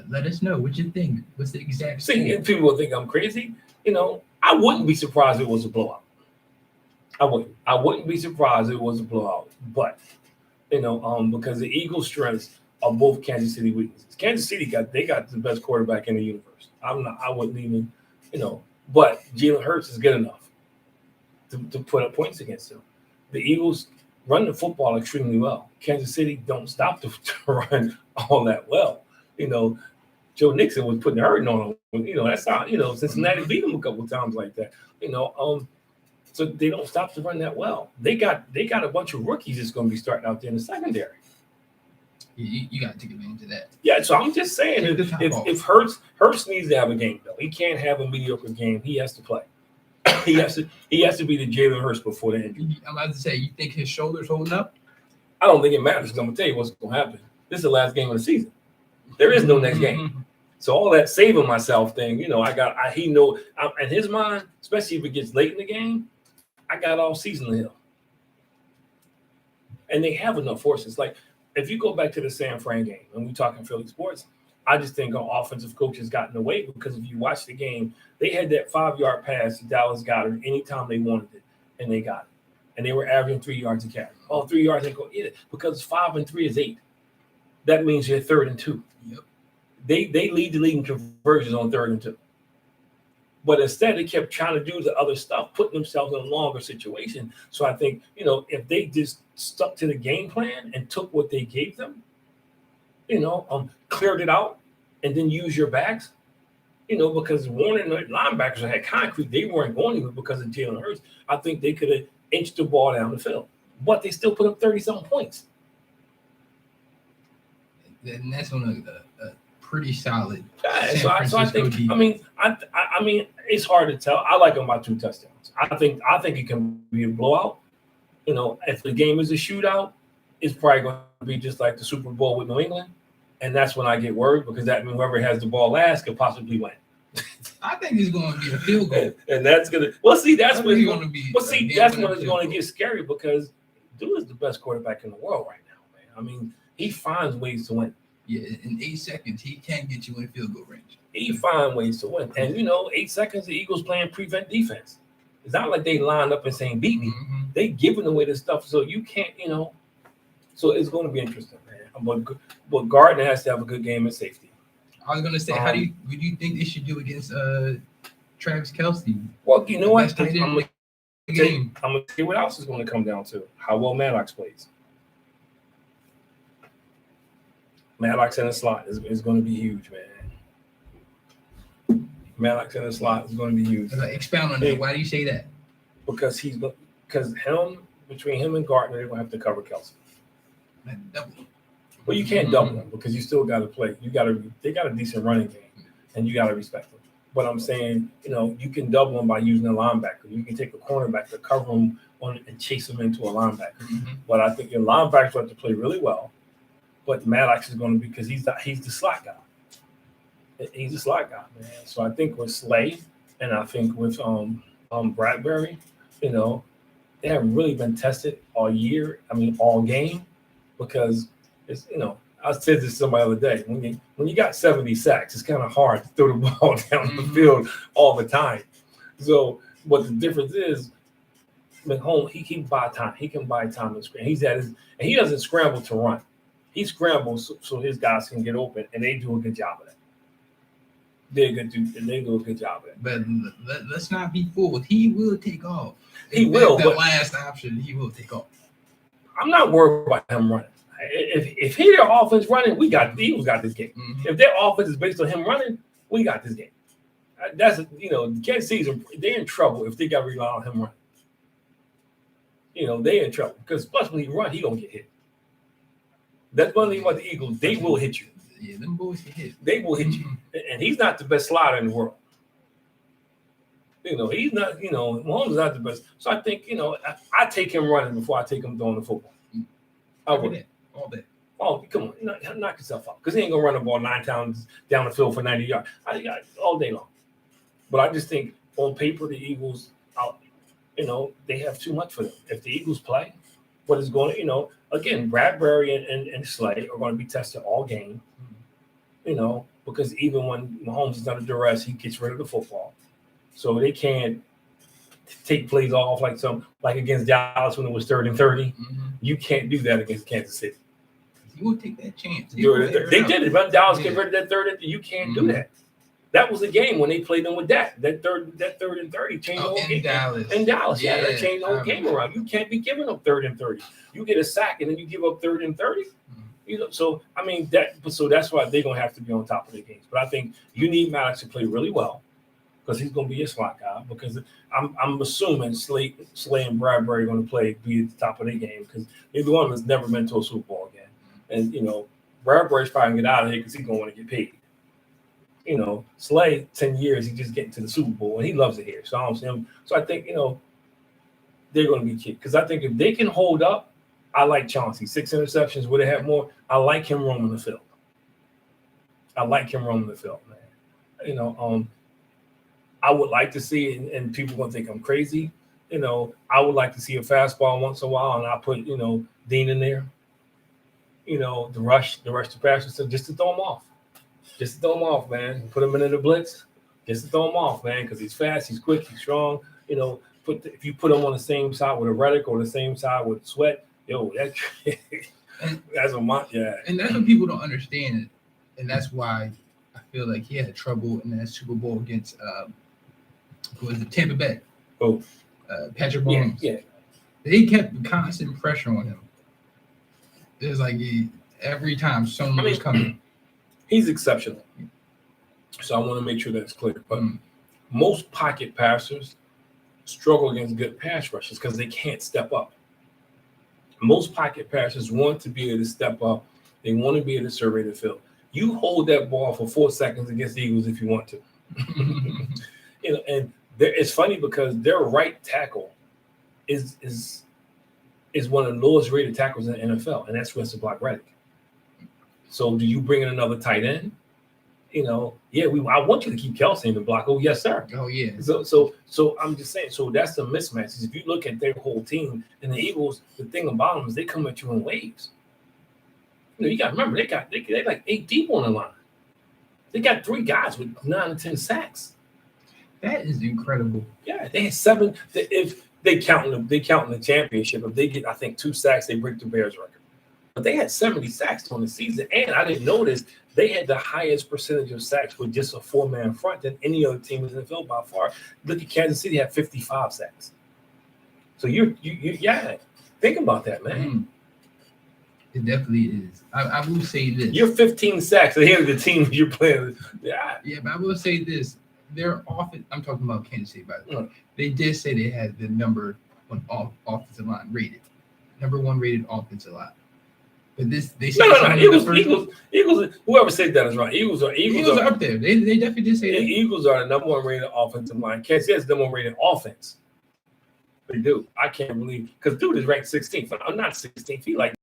let us know what you think. What's the exact score? See, people will think I'm crazy. I wouldn't be surprised if it was a blowout. I wouldn't be surprised if it was a blowout. But, because the Eagles' strengths are both Kansas City weaknesses. Kansas City got the best quarterback in the universe. I wouldn't even, but Jalen Hurts is good enough to put up points against him. The Eagles run the football extremely well. Kansas City don't stop to run all that well. Joe Nixon was putting the hurting on him. That's how, Cincinnati beat him a couple of times like that. So they don't stop to run that well. They got a bunch of rookies that's going to be starting out there in the secondary. You got to take advantage of that. Yeah, so I'm just saying if Hurts needs to have a game though, he can't have a mediocre game. He has to play. he has to be the Jalen Hurts before the injury. I'm about to say, you think his shoulder's holding up? I don't think it matters. I'm gonna tell you what's going to happen. This is the last game of the season. There is no next game. So all that saving myself thing, in his mind, especially if it gets late in the game, I got all season to him. And they have enough forces. Like, if you go back to the San Fran game, and we're talking Philly sports, I just think our offensive coaches got in the way because if you watch the game, they had that 5-yard pass to Dallas Goedert anytime they wanted it, and they got it. And they were averaging 3 yards a carry. 3 yards, they go, yeah, because 5 and 3 is 8. That means you're 3rd and 2. Yep. They lead the league in conversions on 3rd and 2. But instead, they kept trying to do the other stuff, putting themselves in a longer situation. So I think, if they just stuck to the game plan and took what they gave them, cleared it out, and then use your backs, because Warner and the linebackers had concrete. They weren't going to because of Jalen Hurts. I think they could have inched the ball down the field. But they still put up 30-something points. And that's on a pretty solid. Yeah, so I think. I mean, it's hard to tell. I like them by 2 touchdowns. I think it can be a blowout. If the game is a shootout, it's probably going to be just like the Super Bowl with New England, and that's when I get worried because that means whoever has the ball last could possibly win. I think it's going to be a field goal, and that's gonna. Well, see, that's when it's going to be. Well, see, that's when it's going to get scary because dude is the best quarterback in the world right now, man. I mean, he finds ways to win. Yeah, in 8 seconds, he can get you in field goal range. He find ways to win. And, 8 seconds, the Eagles playing prevent defense. It's not like they lined up and saying, beat me. Mm-hmm. They giving away the stuff. So you can't, so it's going to be interesting, man. But Gardner has to have a good game in safety. I was going to say, would you think they should do against Travis Kelce? Well, you know what? I'm going to tell you what else is going to come down to. How well Maddox plays. Maddox in the slot is going to be huge, man. Maddox in the slot is going to be huge. Expound on that. Why do you say that? Because between him and Gardner, they're going to have to cover Kelce. Double. Well, you can't double them because you still got to play. They got a decent running game, and you got to respect them. But I'm saying, you can double them by using a linebacker. You can take a cornerback to cover them and chase them into a linebacker. Mm-hmm. But I think your linebackers have to play really well. But Maddox is going to be because he's the slot guy. He's a slot guy, man. So I think with Slay and I think with Bradbury, they haven't really been tested all year. I mean, all game, because it's I said this to somebody the other day. When you got 70 sacks, it's kind of hard to throw the ball down the field all the time. So what the difference is, Mahomes, he can buy time. He can buy time and scramble. And he doesn't scramble to run. He scrambles so his guys can get open, and they do a good job of that. They do a good job of it. But let's not be fooled. He will take off. He will. The last option, he will take off. I'm not worried about him running. If their offense running, the Eagles got this game. Mm-hmm. If their offense is based on him running, we got this game. That's Kansas City's they're in trouble if they got to rely on him running. They're in trouble because plus when he run, he gonna get hit. That's one thing about the Eagles. They will hit you. Yeah, them boys can hit. They will hit you. And he's not the best slider in the world. He's not, Mahomes is not the best. So I think, I take him running before I take him throwing the football. I would. All day. Oh, come on. Knock yourself out. Because he ain't going to run the ball 9 times down the field for 90 yards. All day long. But I just think on paper, the Eagles, they have too much for them. If the Eagles play, what is going to, again, Bradbury and Slay are going to be tested all game. Because even when Mahomes is under duress, he gets rid of the football. So they can't take plays off like against Dallas when it was 3rd and 30. Mm-hmm. You can't do that against Kansas City. You will take that chance. They did it. But Dallas get rid of that 3rd and 30. You can't do that. That was the game when they played them with that. That third and 30 changed the whole game. In Dallas, yeah, that changed the whole game around. You can't be giving up 3rd and 30. You get a sack and then you give up 3rd and 30. So I mean so that's why they're gonna have to be on top of their games. But I think you need Maddox to play really well because he's gonna be a slot guy. Because I'm assuming Slay and Bradbury are gonna be at the top of their game because neither one of them has never been to a Super Bowl again. And Bradbury's probably gonna get out of here because he's gonna want to get paid. Slay 10 years, he just getting to the Super Bowl and he loves it here. So I don't see him. So I think they're gonna be key because I think if they can hold up. I like Chauncey. 6 interceptions. Would have had more? I like him roaming the field. Man. I would like to see it, and people are going to think I'm crazy. I would like to see a fastball once in a while, and I put, Dean in there. The rush to passer, just to throw him off. Just to throw him off, man. Put him into the blitz. Just to throw him off, man, because he's fast, he's quick, he's strong. If you put him on the same side with a Reddick or the same side with Sweat, that's a month, yeah. And that's what people don't understand, and that's why I feel like he had trouble in that Super Bowl against who was it, Tampa Bay? Oh, Patrick Mahomes. Yeah. They kept constant pressure on him. It was like every time someone was coming. He's exceptional, so I want to make sure that's clear. But most pocket passers struggle against good pass rushers because they can't step up. Most pocket passers want to be able to step up. They want to be able to survey the field. You hold that ball for 4 seconds against the Eagles if you want to. And it's funny because their right tackle is one of the lowest rated tackles in the NFL, and that's Wesley Reddick. So do you bring in another tight end? I want you to keep Kelce in the block. Oh, yes, sir. Oh, yeah. So I'm just saying, so that's the mismatch. If you look at their whole team and the Eagles, the thing about them is they come at you in waves. You got to remember they like 8 deep on the line. They got 3 guys with 9 or 10 sacks. That is incredible. Yeah, they had 7. If they count the championship, if they get, I think, 2 sacks, they break the Bears record. But they had 70 sacks on the season, and I didn't notice they had the highest percentage of sacks with just a 4-man front than any other team in the NFL by far. Look at Kansas City, had 55 sacks. So you think about that, man. It definitely is. I will say this: you're 15 sacks ahead of the team you're playing. Yeah, but I will say this: their offense. I'm talking about Kansas City, by the way. They did say they had the number 1 offensive line rated, number 1 rated offensive line. But they said Eagles. Whoever said that is right. Eagles are up there. They definitely did say that. Eagles are the number 1 rated offensive line. Kansas City is the number 1 rated offense. They do. I can't believe because dude is ranked 16th. I'm not 16th. He like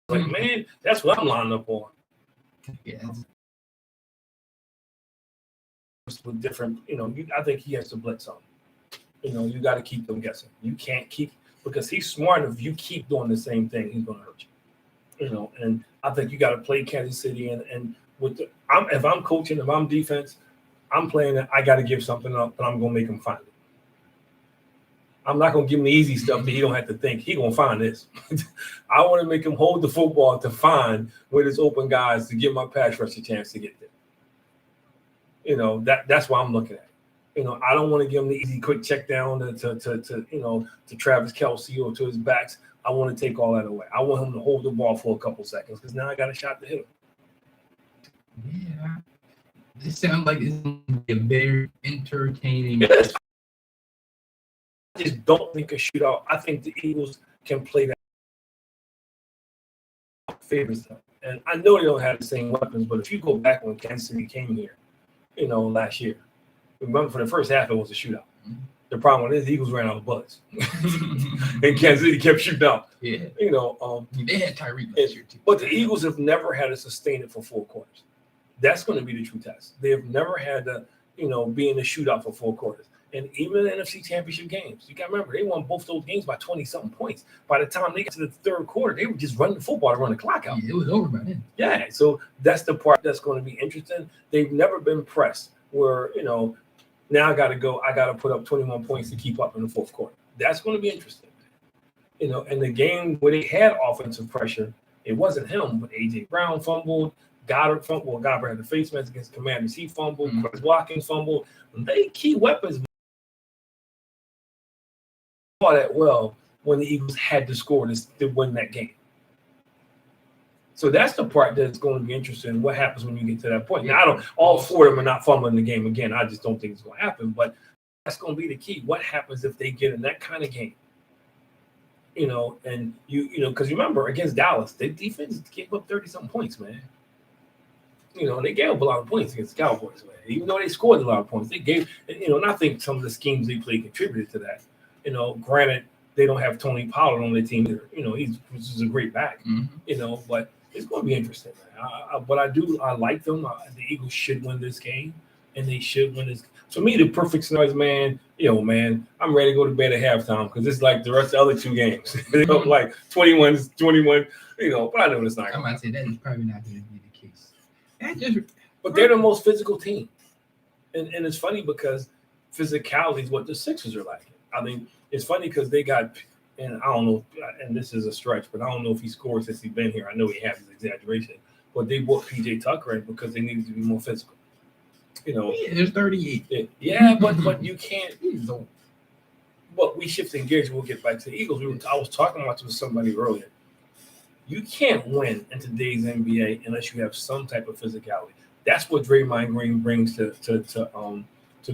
man, that's what I'm lining up on. Yeah. With different, I think he has to blitz on. You got to keep them guessing. You can't keep because he's smart. If you keep doing the same thing, he's going to hurt you. And I think you got to play Kansas City and with if I'm coaching, if I'm defense, I'm playing it. I got to give something up, but I'm going to make him find it. I'm not going to give him the easy stuff that he don't have to think. He going to find this. I want to make him hold the football to find where there's open guys to give my pass rush a chance to get there. That's why I'm looking at it. I don't want to give him the easy quick check down to Travis Kelce or to his backs. I want to take all that away. I want him to hold the ball for a couple seconds because now I got a shot to hit him. Yeah. This sounds like it's going to be a very entertaining. Yes. I just don't think a shootout. I think the Eagles can play that favors them. And I know they don't have the same weapons, but if you go back when Kansas City came here, last year, remember for the first half, it was a shootout. The problem is the Eagles ran out of bullets. And Kansas City kept shooting out. Yeah. They had Tyreek last year, too. But the Eagles have never had to sustain it for 4 quarters. That's going to be the true test. They have never had to, be in a shootout for 4 quarters. And even in the NFC Championship games, you got to remember, they won both those games by 20-something points. By the time they got to the 3rd quarter, they were just running the football to run the clock out. Yeah, it was over by then. Yeah, so that's the part that's going to be interesting. They've never been pressed where, now I got to put up 21 points to keep up in the 4th quarter. That's going to be interesting. In the game where they had offensive pressure, it wasn't him, but A.J. Brown fumbled. Goddard fumbled. Goddard had the face mask against Commanders. He fumbled. Chris Watkins fumbled. They key weapons all that well when the Eagles had to score to win that game. So that's the part that's going to be interesting. What happens when you get to that point? Now, all 4 of them are not fumbling the game again. I just don't think it's going to happen. But that's going to be the key. What happens if they get in that kind of game? And because remember against Dallas, their defense gave up 30-something points, man. They gave up a lot of points against the Cowboys, man. Even though they scored a lot of points, they gave. And I think some of the schemes they played contributed to that. Granted, they don't have Tony Pollard on their team either. Which is a great back. But it's going to be interesting, man. But I like them. The Eagles should win this game, and they should win this. For me, the perfect scenario is, man, I'm ready to go to bed at halftime because it's like the rest of the other 2 games. Like 21, but I know it's not. I might say that is probably not going to be the case. But they're the most physical team. And it's funny because physicality is what the Sixers are like. I mean, it's funny because they got, and I don't know, and this is a stretch, but I don't know if he scored since he's been here. I know he has his exaggeration, but they brought PJ Tucker in because they needed to be more physical. There's 38. Yeah, but you can't. But we shifting gears. We'll get back to the Eagles. I was talking about this with somebody earlier. You can't win in today's NBA unless you have some type of physicality. That's what Draymond Green brings to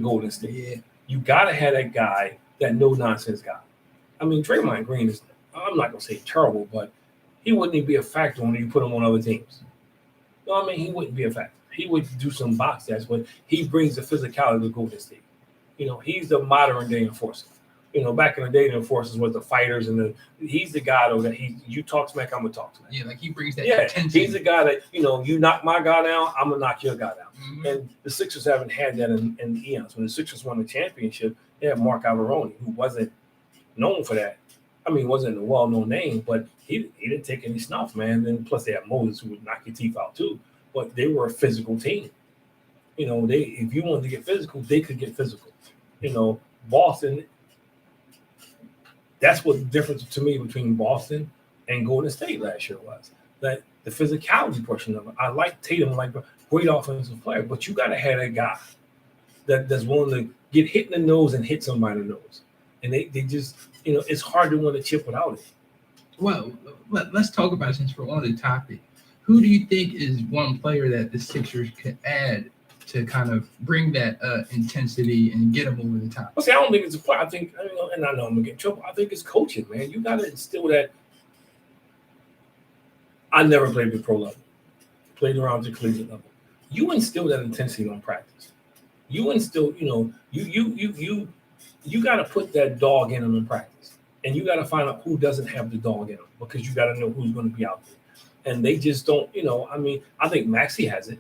Golden State. Yeah. You got to have that guy, that no-nonsense guy. I mean, Draymond Green is, I'm not going to say terrible, but he wouldn't even be a factor when you put him on other teams. No, I mean, he wouldn't be a factor. He would do some box stats, but he brings the physicality to Golden State. He's the modern-day enforcer. Back in the day, the enforcers was the fighters, and he's the guy though that you talk smack, I'm gonna talk smack. Yeah, like he brings that. Yeah, tension. He's the guy that you knock my guy down, I'm gonna knock your guy down. Mm-hmm. And the Sixers haven't had that in eons. When the Sixers won the championship, they had Mark Alvarone, who wasn't known for that. I mean, he wasn't a well-known name, but he didn't take any snuff, man. And plus, they had Moses who would knock your teeth out too. But they were a physical team. You know, if you wanted to get physical, they could get physical. You know, Boston. That's what the difference to me between Boston and Golden State last year was. That the physicality portion of it. I like Tatum, like a great offensive player, but you got to have that guy that's willing to get hit in the nose and hit somebody in the nose. And they just, you know, it's hard to win a chip without it. Well, let's talk about it since we're on the topic. Who do you think is one player that the Sixers could add to kind of bring that intensity and get them over the top? Well, see, I don't think it's a player. I think, and I know I'm going to get in trouble. I think it's coaching, man. You got to instill that. I never played at the pro level. Played around the collegiate level. You instill that intensity on practice. You instill, you know, you got to put that dog in them in practice. And you got to find out who doesn't have the dog in them because you got to know who's going to be out there. And they just don't, you know, I mean, I think Maxey has it.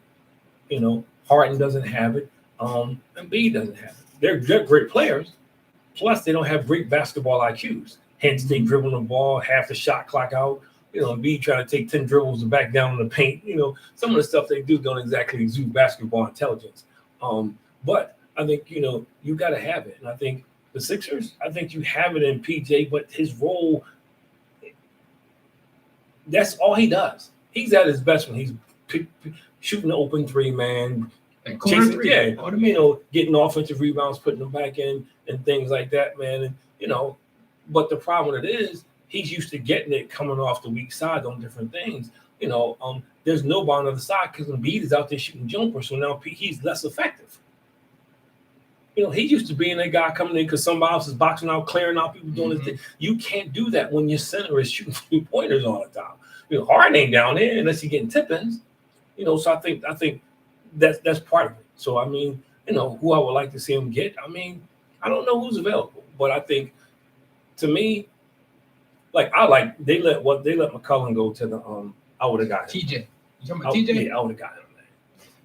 You know, Harden doesn't have it. And B doesn't have it. They're great players. Plus, they don't have great basketball IQs. Hence, they dribble the ball, half the shot clock out. You know, B trying to take 10 dribbles and back down in the paint. You know, some of the stuff they do don't exactly exude basketball intelligence. But I think, you know, you got to have it. And I think the Sixers, I think you have it in PJ, but his role, that's all he does. He's at his best when he's shooting the open three, man. Chasing, you know, getting offensive rebounds, putting them back in and things like that, man. And, you know, but the problem with it is he's used to getting it coming off the weak side on different things. You know, there's nobody on the side because Embiid is out there shooting jumpers, so now he's less effective. You know, he used to being that guy coming in because somebody else is boxing out, clearing out, people doing this thing. You can't do that when your center is shooting 3-pointers all the time. You know, Harden ain't down there unless he's getting tip-ins. You know, so I think that's part of it. So I mean, you know, who I would like to see him get. I mean, I don't know who's available, but I think to me, like they let McCollum go to the I would have got him. TJ. You talking about TJ? Yeah, I would have got him, man.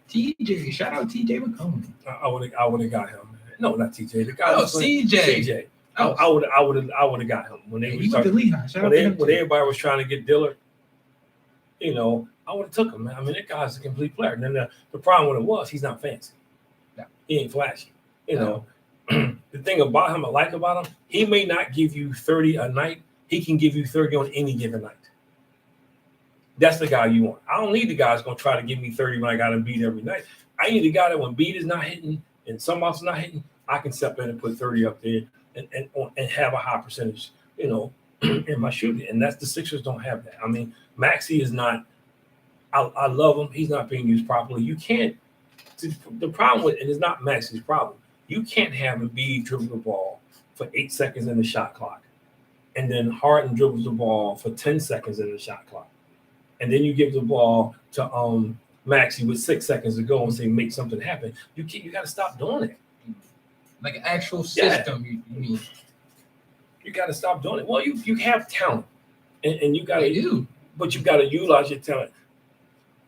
TJ, shout out TJ McCollum. I would have got him, man. No, not TJ. The guy CJ. I would have got him when they went to Lehigh. When everybody was trying to get Dillard, you know, I would have took him, man. I mean, that guy's a complete player. And then the problem with it was he's not fancy. No. He ain't flashy. You know, the thing about him I like about him, he may not give you 30 a night. He can give you 30 on any given night. That's the guy you want. I don't need the guy that's going to try to give me 30 when I got to beat every night. I need the guy that when beat is not hitting and somebody else is not hitting, I can step in and put 30 up there and have a high percentage, you know, in my shooting. And that's the Sixers don't have that. I mean, Maxey is not. I love him. He's not being used properly. You can't. The problem with it is not Maxey's problem. You can't have Embiid dribble the ball for 8 seconds in the shot clock, and then Harden dribbles the ball for 10 seconds in the shot clock, and then you give the ball to Maxey with 6 seconds to go and say make something happen. You got to stop doing it. Like an actual system, you mean? You got to stop doing it. Well, you have talent, and you got to do, but you got to utilize your talent.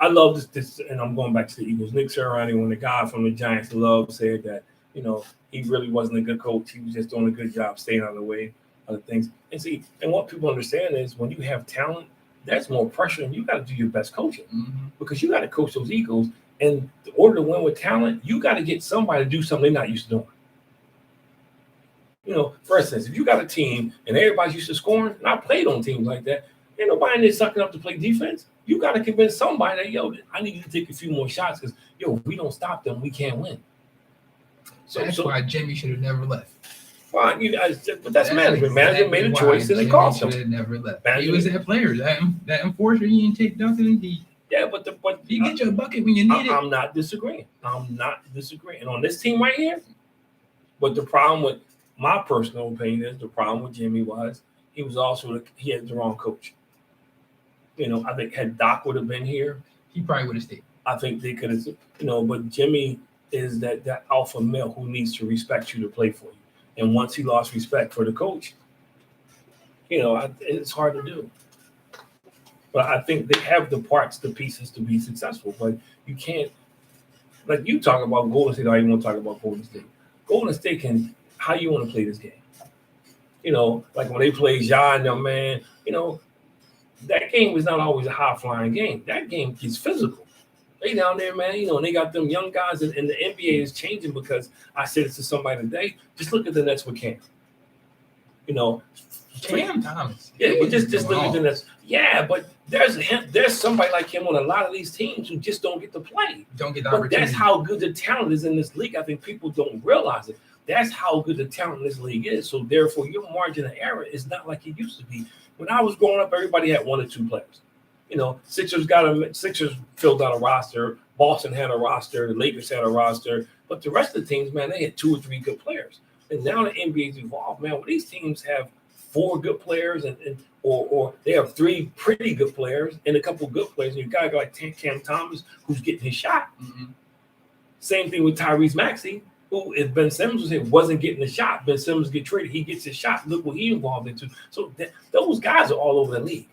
I love this, and I'm going back to the Eagles. Nick Sirianni, when the guy from the Giants said that, you know, he really wasn't a good coach. He was just doing a good job staying out of the way of things. And see, and what people understand is when you have talent, that's more pressure, and you got to do your best coaching because you got to coach those Eagles. And in order to win with talent, you got to get somebody to do something they're not used to doing. You know, for instance, if you got a team and everybody's used to scoring, and I played on teams like that, ain't nobody in there sucking up to play defense. You got to convince somebody that, yo, I need you to take a few more shots because, yo, if we don't stop them, we can't win. So that's why Jimmy should have never left. Fine, but that's management. Management made a choice and it cost him. Should have never left. He was that player. That enforcer, he didn't take nothing. Yeah, but you get your bucket when you need it. I'm not disagreeing. And on this team right here, but the problem with my personal opinion is the problem with Jimmy was he had the wrong coach. You know, I think had Doc would have been here, he probably would have stayed. I think they could have, you know, but Jimmy is that alpha male who needs to respect you to play for you. And once he lost respect for the coach, you know, it's hard to do. But I think they have the parts, the pieces to be successful. But you can't, like you talk about Golden State, I even want to talk about Golden State. Golden State how you want to play this game? You know, like when they play Ja and them, man, you know, that game was not always a high flying game. That game gets physical. They down there, man, you know, and they got them young guys, and the NBA is changing because I said it to somebody today. Just look at the Nets with Cam. You know, Cam Thomas. yeah, but just look at the Nets. Yeah, but there's somebody like him on a lot of these teams who just don't get to play. Don't get the But opportunity. that's how good the talent is in this league. I think people don't realize it. That's how good the talent in this league is. So therefore, your margin of error is not like it used to be. When I was growing up, everybody had one or two players. You know, Sixers filled out a roster. Boston had a roster. The Lakers had a roster. But the rest of the teams, man, they had two or three good players. And now the NBA's evolved, man. When these teams have four good players or they have three pretty good players and a couple of good players, and you got a guy like Cam Thomas who's getting his shot. Mm-hmm. Same thing with Tyrese Maxey, who, if Ben Simmons was here, wasn't getting the shot. Ben Simmons get traded, he gets his shot. Look what he involved into. So those guys are all over the league.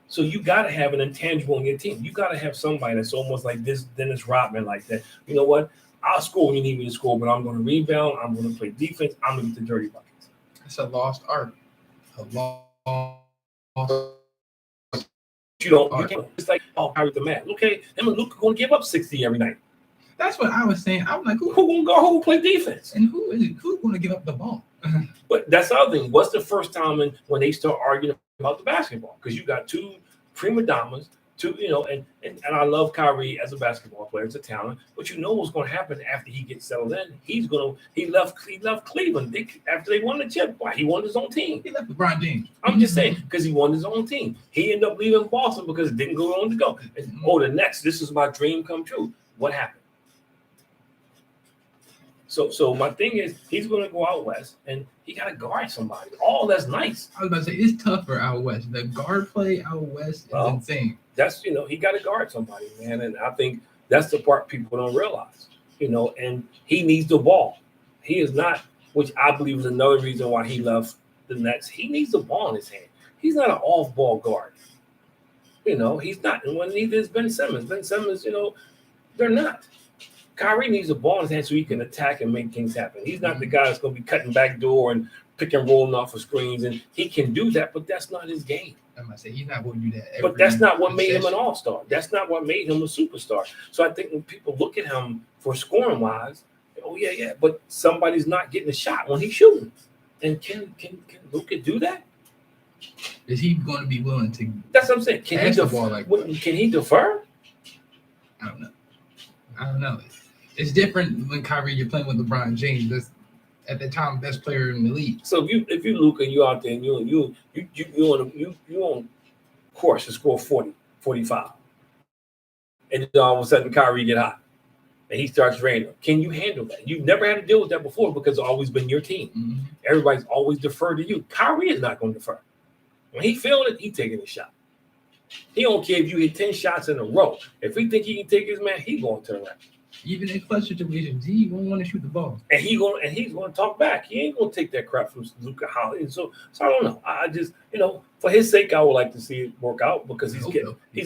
So you got to have an intangible in your team. You got to have somebody that's almost like this Dennis Rodman, like that. You know what? I'll score when you need me to score, but I'm going to rebound. I'm going to play defense. I'm going to get the dirty buckets. It's a lost art. A lost. You can't. It's like, oh, Kyrie the man. Okay, him and Luka going to give up 60 every night. That's what I was saying. I was like, who going to go? Who will play defense? And who's going to give up the ball? But that's the other thing. What's the first time when they start arguing about the basketball? Because you got two prima donnas, and I love Kyrie as a basketball player, as a talent. But you know what's going to happen after he gets settled in? He left Cleveland after they won the chip. Why? He won his own team. He left LeBron James. I'm just saying, because he won his own team. He ended up leaving Boston because it didn't go on to go. And, the next, this is my dream come true. What happened? So my thing is, he's going to go out west, and he got to guard somebody. Oh, that's nice. I was about to say, it's tougher out west. The guard play out west is insane. That's, he got to guard somebody, man. And I think that's the part people don't realize, and he needs the ball. He is not, which I believe is another reason why he left the Nets. He needs the ball in his hand. He's not an off-ball guard. He's not. And neither is Ben Simmons. Ben Simmons, they're not. Kyrie needs the ball in his hand so he can attack and make things happen. He's not the guy that's going to be cutting back door and pick and rolling off of screens, and he can do that, but that's not his game. I might say he's not going to do that. But that's not what made him an all-star. That's not what made him a superstar. So I think when people look at him for scoring wise, oh yeah, but somebody's not getting a shot when he's shooting. And can Luka do that? Is he going to be willing to? That's what I'm saying. Can he defer? I don't know. It's different when Kyrie, you're playing with LeBron James. That's at the time best player in the league. So if you Luka, you out there and you on course to score 40, 45. And then all of a sudden Kyrie get hot. And he starts raining. Can you handle that? You've never had to deal with that before because it's always been your team. Mm-hmm. Everybody's always deferred to you. Kyrie is not going to defer. When he feeling it, he taking a shot. He don't care if you hit 10 shots in a row. If he think he can take his man, he going to the left. Even in clutch situations, he won't want to shoot the ball. And he's going to talk back. He ain't going to take that crap from Luka Holly. So I don't know. I just, for his sake, I would like to see it work out because he's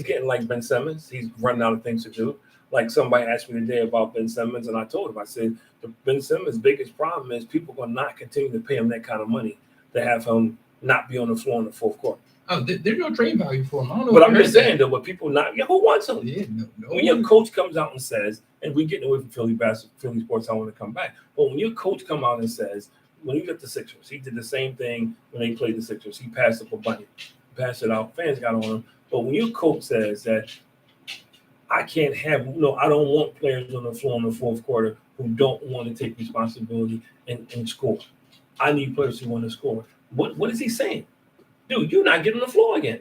getting like Ben Simmons. He's running out of things to do. Like somebody asked me today about Ben Simmons, and I told him, I said, Ben Simmons' biggest problem is people are going to not continue to pay him that kind of money to have him not be on the floor in the fourth quarter. Oh, there's no trade value for him. I don't know. But I'm just saying, though, but people who wants him? Yeah, when your coach comes out and says, and we're getting away from Philly sports, I want to come back. But when your coach come out and says, when you get the Sixers, he did the same thing when they played the Sixers. He passed up a bunny, passed it out. Fans got on him. But when your coach says that I can't have, I don't want players on the floor in the fourth quarter who don't want to take responsibility and score. I need players who want to score. What is he saying? Dude, you're not getting on the floor again.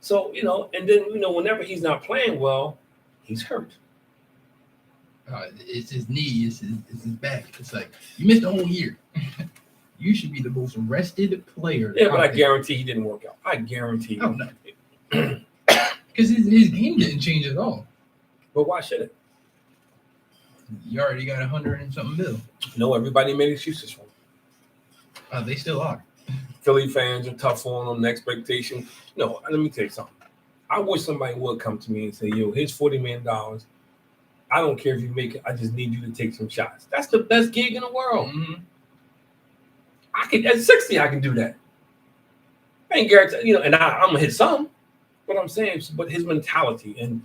So, and then, whenever he's not playing well, he's hurt. It's his knee, it's his back. It's like, you missed a whole year. You should be the most rested player. Yeah, but I guarantee he didn't work out. I guarantee. Oh, no. Because his game didn't change at all. But why should it? You already got 100 and something bill. No, everybody made excuses for him. They still are. Philly fans are tough on them, the expectation. No, let me tell you something. I wish somebody would come to me and say, here's $40 million. I don't care if you make it. I just need you to take some shots. That's the best gig in the world. Mm-hmm. I can at 60, I can do that. I ain't guaranteed, and I'm gonna hit some. What I'm saying, but his mentality and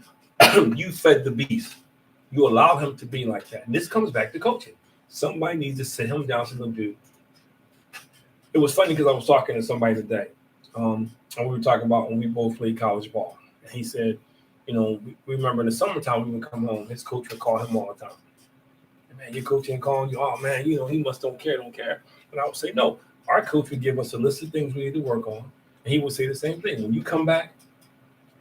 you fed the beast. You allow him to be like that, and this comes back to coaching. Somebody needs to sit him down and say, dude. It was funny because I was talking to somebody today, and we were talking about when we both played college ball. And he said, we remember in the summertime we would come home. His coach would call him all the time. Man, your coach ain't calling you. Oh man, he must don't care. And I would say, no. Our coach would give us a list of things we need to work on, and he would say the same thing. When you come back,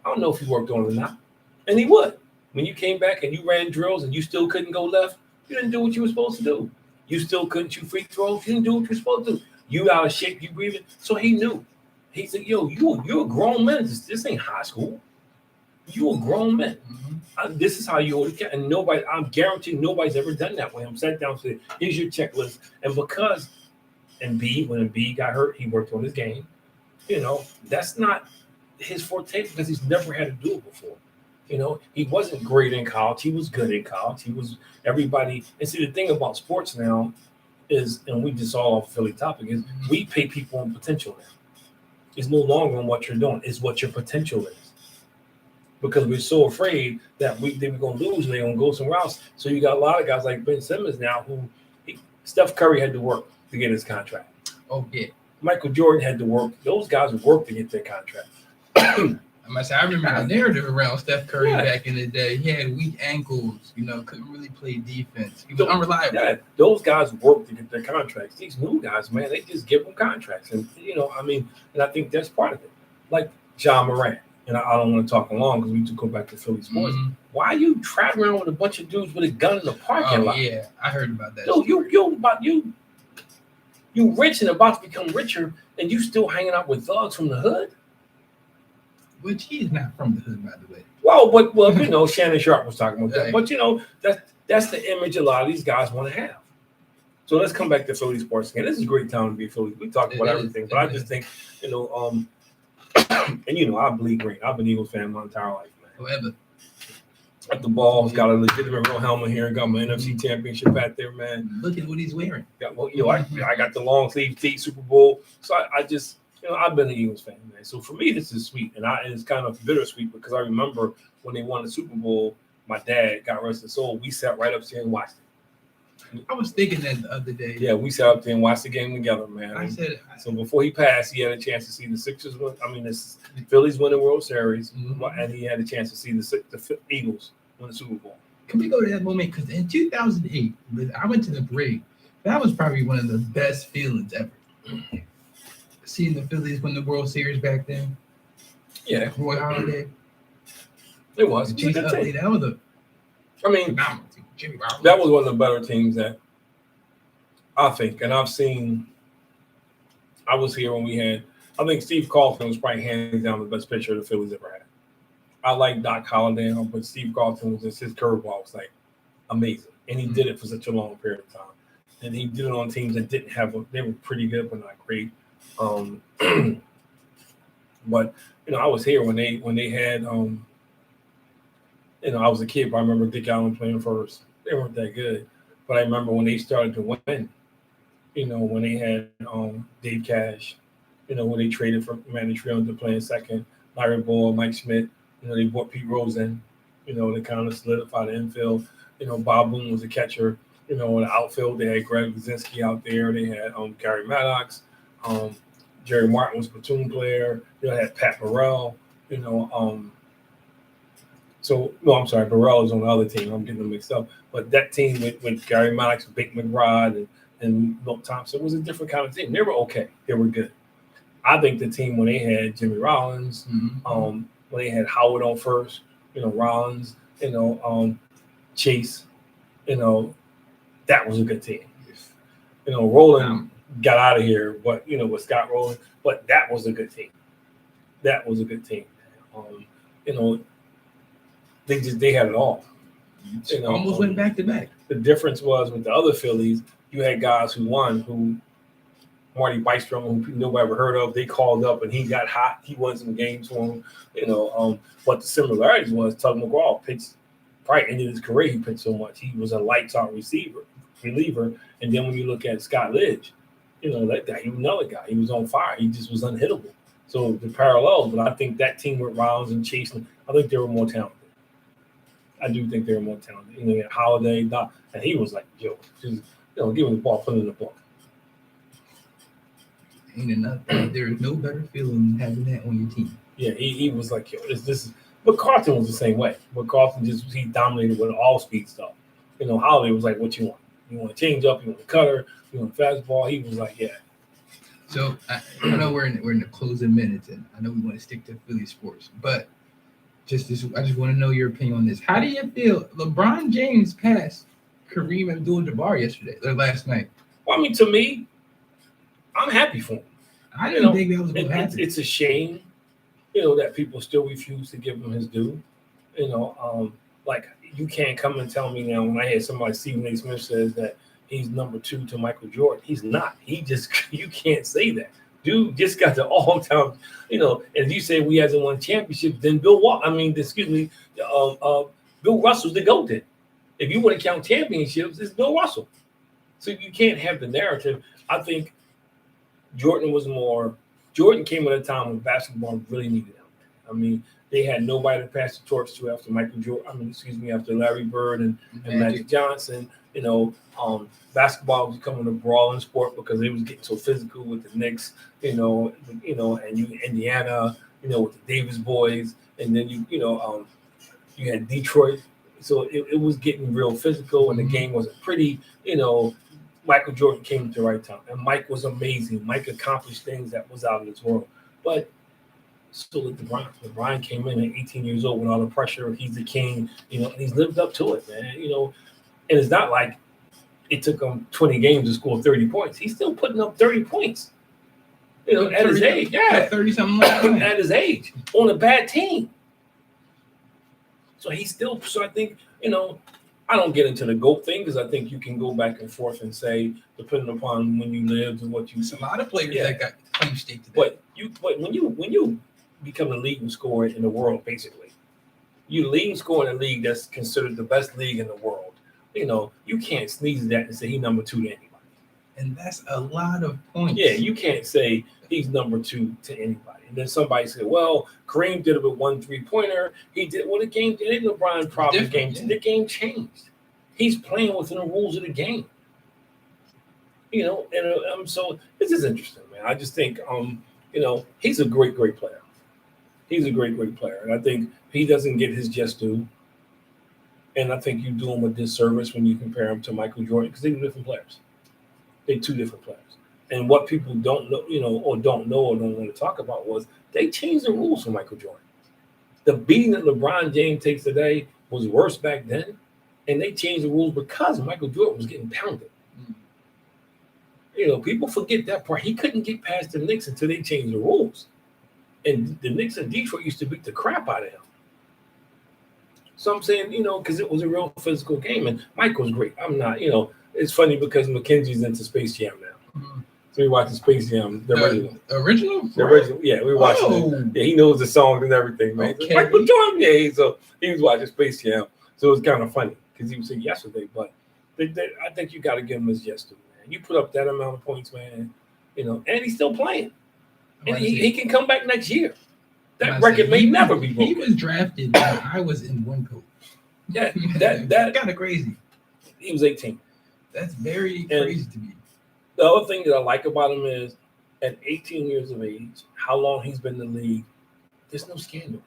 I don't know if you worked on it or not, and he would. When you came back and you ran drills and you still couldn't go left, you didn't do what you were supposed to do. You still couldn't shoot free throws. You didn't do what you were supposed to do. You out of shape. You breathing. So he knew. He said, "Yo, you're a grown man. This ain't high school. You a grown man. This is how you hold it." And nobody, I'm guaranteed, nobody's ever done that with him. Sat down and said, "Here's your checklist." And because when Embiid got hurt, he worked on his game. That's not his forte because he's never had to do it before. He wasn't great in college. He was good in college. He was everybody. And see, the thing about sports now is, and we just all off Philly topic, is we pay people on potential now. It's no longer on what you're doing. It's what your potential is. Because we're so afraid that they were going to lose and they're going to go somewhere else. So you got a lot of guys like Ben Simmons now Steph Curry had to work to get his contract. Oh, yeah. Michael Jordan had to work. Those guys worked to get their contract. I remember the narrative around Steph Curry back in the day. He had weak ankles, couldn't really play defense. He was unreliable. Yeah, those guys worked to get their contracts. These new guys, man, they just give them contracts. And, and I think that's part of it. Like John Morant. And I don't want to talk long because we need to go back to Philly sports. Why are you traveling around with a bunch of dudes with a gun in the parking lot? Yeah, I heard about that. Yo, you rich and about to become richer, and you still hanging out with thugs from the hood? Which he's not from the hood, by the way. Well, Shannon Sharp was talking about that. But that's the image a lot of these guys want to have. So let's come back to Philly sports again. This is a great time to be Philly. We talked about everything, but I just think, and I bleed green. I've been an Eagles fan my entire life, man. However, at the Balls, got a legitimate real helmet here, got my NFC Championship hat there, man. Look at what he's wearing. I got the long sleeve tee, Super Bowl. So I just, I've been an Eagles fan, man. So for me, this is sweet, and it's kind of bittersweet because I remember when they won the Super Bowl, my dad, God rest his soul, we sat right upstairs and watched it. I was thinking that the other day. Yeah, we sat up there and watched the game together, man. So before he passed, he had a chance to see the Sixers win. The Phillies win the World Series, and he had a chance to see the Eagles win the Super Bowl. Can we go to that moment? Because in 2008, I went to the break. That was probably one of the best feelings ever. Seeing the Phillies win the World Series back then. Yeah. Roy Halladay. It was. That was phenomenal team. Jimmy Rollins. That was one of the better teams that I think, and I've seen. I was here when I think Steve Carlton was probably hands down the best pitcher the Phillies ever had. I like Doc Holliday, but Steve Carlton was just his curveball was like amazing, and he did it for such a long period of time. And he did it on teams that didn't have. They were pretty good, but not great. But I was here when they had. I was a kid, but I remember Dick Allen playing first. They weren't that good, but I remember when they started to win. When they had Dave Cash, when they traded for Manny Trillion to play in second, Larry Boyle, Mike Schmidt. They brought Pete Rose in. To kind of solidify the infield. Bob Boone was a catcher. In the outfield, they had Greg Wyszynski out there. They had Gary Maddox. Jerry Martin was a platoon player. They had Pat Burrell. I'm sorry, Burrell is on the other team. I'm getting them mixed up. But that team with Gary Maddox, Big McBride, and Milt Thompson was a different kind of team. They were okay. They were good. I think the team when they had Jimmy Rollins, when they had Howard on first, Rollins, Chase, that was a good team. Rowland got out of here, but with Scott Rowland, but that was a good team. That was a good team. They had it all. Almost went back to back. The difference was with the other Phillies, you had guys who won, who Marty Bystrom, who nobody ever heard of. They called up and he got hot. He won some games for him. But the similarities was Tug McGraw pitched probably ended his career. He pitched so much. He was a lights out reliever. And then when you look at Scott Lidge, You know, that guy, he was another guy. He was on fire. He just was unhittable. So the parallels, but I think that team with Rollins and Chase, I think they were more talented. I do think they were more talented. You know, you had Holiday, and he was like, yo, just, give him the ball, put it in the book. Ain't enough. There is no better feeling than having that on your team. Yeah, he was like, yo, this. But Carlton was the same way. But Carlton he dominated with all speed stuff. You know, Holiday was like, what you want? You want a change up? You want a cutter? You want a fastball? He was like, yeah. So I know we're in the closing minutes, and I know we want to stick to Philly sports, but I just want to know your opinion on this. How do you feel? LeBron James passed Kareem Abdul-Jabbar last night. Well, I mean, to me, I'm happy for him. I didn't think that was going to happen. It's a shame, that people still refuse to give him his due. Like you can't come and tell me now when I hear somebody, Stephen A. Smith says that he's number 2 to Michael Jordan. He's not. You can't say that. Dude just got the all-time, and you say we hasn't won championships, then Bill Russell's the GOAT then. If you want to count championships, it's Bill Russell. So you can't have the narrative. I think Jordan came at a time when basketball really needed him. I mean, they had nobody to pass the torch to after after Larry Bird and Magic Johnson. Basketball was becoming a brawling sport because they was getting so physical with the Knicks, and Indiana, with the Davis boys, and then you had Detroit. So it was getting real physical, and the game wasn't pretty. Michael Jordan came at the right time, and Mike was amazing. Mike accomplished things that was out of this world, but so did LeBron. LeBron came in at 18 years old with all the pressure. He's the king, and he's lived up to it, man. And it's not like it took him 20 games to score 30 points. He's still putting up 30 points. At his age, 30-something like that. At his age, on a bad team. So he's still. So I think I don't get into the GOAT thing because I think you can go back and forth and say, depending upon when you lived and what you. There's a lot of players that got claim stake to that. But when you become the leading scorer in the world, basically, you leading scorer in a league that's considered the best league in the world. You can't sneeze at that and say he's number 2 to anybody. And that's a lot of points. Yeah, you can't say he's number 2 to anybody. And then somebody said, well, Kareem did it with 1 3-pointer. He did the game. It ain't LeBron problem. The game changed. He's playing within the rules of the game. So this is interesting, man. I just think, he's a great, great player. He's a great, great player. And I think he doesn't get his just due. And I think you do him a disservice when you compare him to Michael Jordan because they're different players. They're 2 different players. And what people don't know, or don't want to talk about was they changed the rules for Michael Jordan. The beating that LeBron James takes today was worse back then. And they changed the rules because Michael Jordan was getting pounded. People forget that part. He couldn't get past the Knicks until they changed the rules. And the Knicks in Detroit used to beat the crap out of him. So I'm saying, because it was a real physical game. And Mike was great. I'm not, it's funny because Mackenzie's into Space Jam now. Mm-hmm. So we watching Space Jam, the original. The original, yeah, we watching it. Yeah, he knows the songs and everything, man. Okay. Michael Jordan, yeah. So he was watching Space Jam. So it was kind of funny because he was saying yesterday. But I think you got to give him his yes to, man. You put up that amount of points, man, and he's still playing. And he can come back next year. That record may never be broken. He was drafted when I was in one coach. Yeah, that kind of crazy. He was 18. That's very crazy to me. The other thing that I like about him is at 18 years of age, how long he's been in the league, there's no scandal.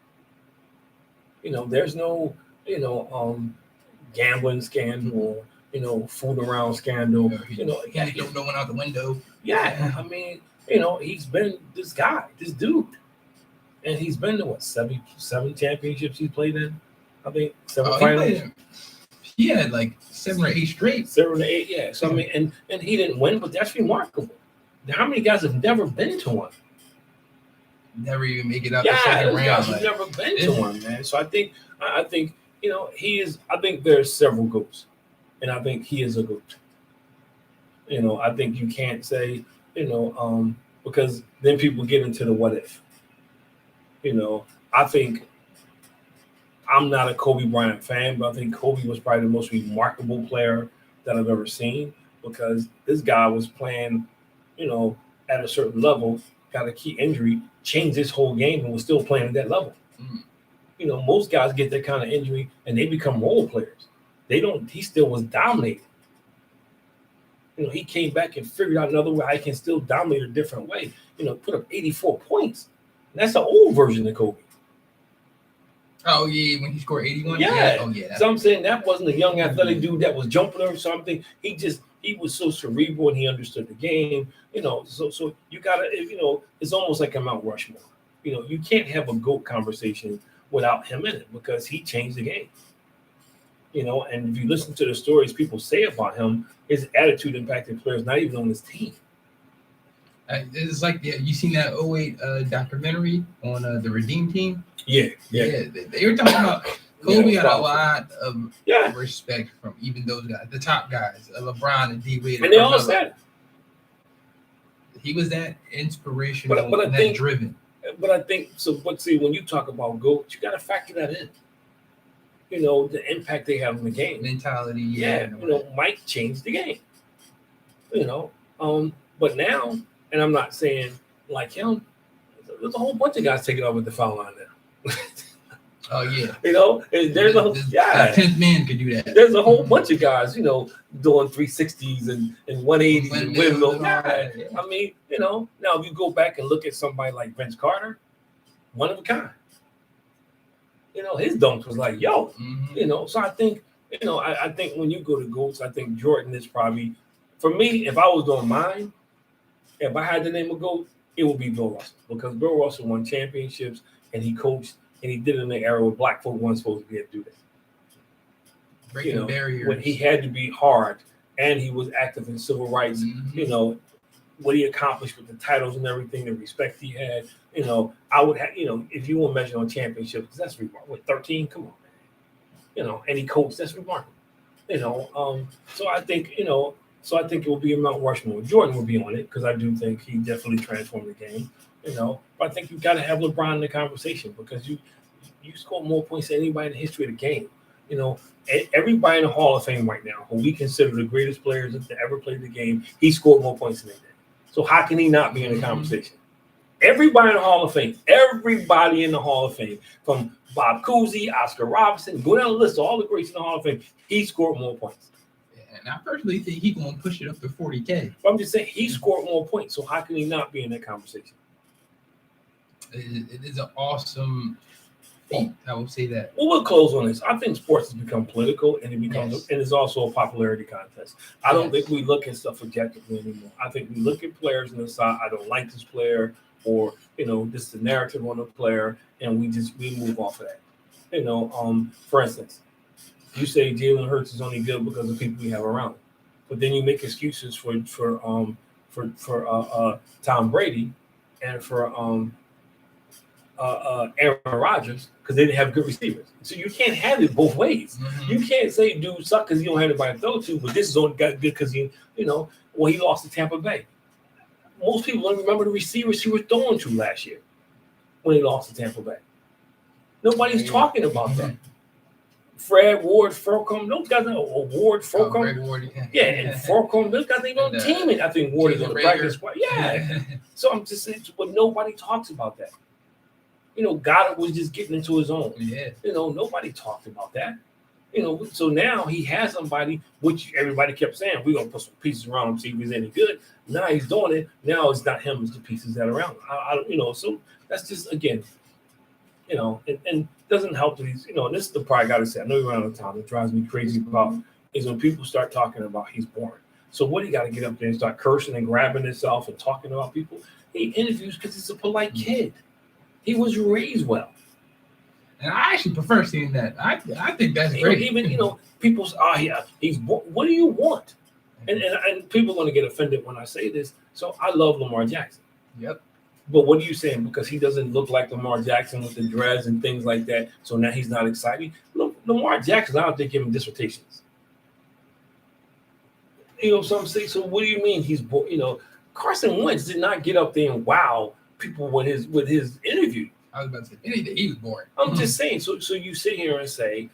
There's no, gambling scandal, food around scandal. Don't know one out the window. Yeah, I mean, he's been this guy, this dude. And he's been to 7 championships he's played in? I think 7 finals. He had like 7 or 8 straight. 7 or 8, yeah. So I mean, and he didn't win, but that's remarkable. How many guys have never been to one? Never even make it out the second round. Guys have never been to one, man. So I think he is. I think there's several GOATs, and I think he is a GOAT. I think you can't say, because then people get into the what if. I think I'm not a Kobe Bryant fan, but I think Kobe was probably the most remarkable player that I've ever seen because this guy was playing, at a certain level, got a key injury, changed his whole game and was still playing at that level. Most guys get that kind of injury and they become role players. He still was dominating. He came back and figured out another way I can still dominate a different way. Put up 84 points. And that's the old version of Kobe. Oh, yeah, when he scored 81? Yeah. Oh, yeah. So I'm saying that wasn't a young athletic dude that was jumping or something. He was so cerebral and he understood the game. So you gotta, it's almost like a Mount Rushmore. You can't have a GOAT conversation without him in it because he changed the game. And if you listen to the stories people say about him, his attitude impacted players not even on his team. It's like, you seen that 08 documentary on the Redeem Team? Yeah. They were talking about Kobe got a lot of respect from even those guys, the top guys, LeBron and D-Wade. And they all said it. He was that inspirational and that driven. But I think so. But see, when you talk about GOAT, you got to factor that in. The impact they have on the game, mentality. Mike changed the game. But now, and I'm not saying like him. There's a whole bunch of guys taking over the foul line now. Oh yeah. There's a 10th man could do that. There's a whole bunch of guys, doing 360s and 180s and windmills. Yeah. I mean, now if you go back and look at somebody like Vince Carter, one of a kind. His dunks was like, yo, so I think, I think when you go to GOATs, I think Jordan is probably, for me, if I was doing mine, if I had the name of GOAT, it would be Bill Russell because Bill Russell won championships and he coached and he did it in the era where black folk weren't supposed to be able to do that. Breaking barriers. When he had to be hard and he was active in civil rights, what he accomplished with the titles and everything, the respect he had, I would have, if you want to measure on championships, because that's remarkable. 13, come on, man. And he coached, that's remarkable. So I think, it will be a Mount Rushmore. Jordan will be on it because I do think he definitely transformed the game, But I think you got to have LeBron in the conversation because you score more points than anybody in the history of the game. Everybody in the Hall of Fame right now, who we consider the greatest players to ever play the game, he scored more points than they did. So how can he not be in the conversation? Everybody in the Hall of Fame, from Bob Cousy, Oscar Robertson, go down the list of all the greats in the Hall of Fame, he scored more points. And I personally think he's going to push it up to 40K. But I'm just saying he scored more points, so how can he not be in that conversation? It is an awesome feat. I will say that. Well, we'll close on this. I think sports has become political, and and it's also a popularity contest. I don't think we look at stuff objectively anymore. I think we look at players and decide, I don't like this player, or this is the narrative on the player, and we move off of that. For instance, you say Jalen Hurts is only good because of people we have around, but then you make excuses for Tom Brady and for Aaron Rodgers because they didn't have good receivers. So you can't have it both ways. You can't say dude suck because you don't have anybody to throw to, but this is only got good because he lost to Tampa Bay. Most people don't remember the receivers he was throwing to last year when he lost to Tampa Bay. Nobody's talking about that. Fred, Ward, Fulcom, those guys are Ward, Fulcom. And Fulcom, those guys ain't on the team. I think Ward is on the practice squad. Yeah. So I'm just saying, but nobody talks about that. Goddard was just getting into his own. Yeah. Nobody talked about that. So now he has somebody, which everybody kept saying, we're going to put some pieces around him, see if he's any good. Now he's doing it. Now it's not him, it's the pieces that are around him. So that's just, again, and doesn't help that he's, and this is the part I got to say. I know you're out of time. It drives me crazy about is when people start talking about he's boring. So what, he got to get up there and start cursing and grabbing himself and talking about people? He interviews because he's a polite kid. He was raised well. And I actually prefer seeing that. I think that's great. Even, people say, he's boring. What do you want? And people are going to get offended when I say this. So I love Lamar Jackson. Yep. But what are you saying? Because he doesn't look like Lamar Jackson with the dreads and things like that. So now he's not exciting. Look, Lamar Jackson, I don't think give him dissertations. So I'm saying, so what do you mean he's, Carson Wentz did not get up there and wow people with his interview. I was about to say anything. He was boring. I'm just saying. So you sit here and say,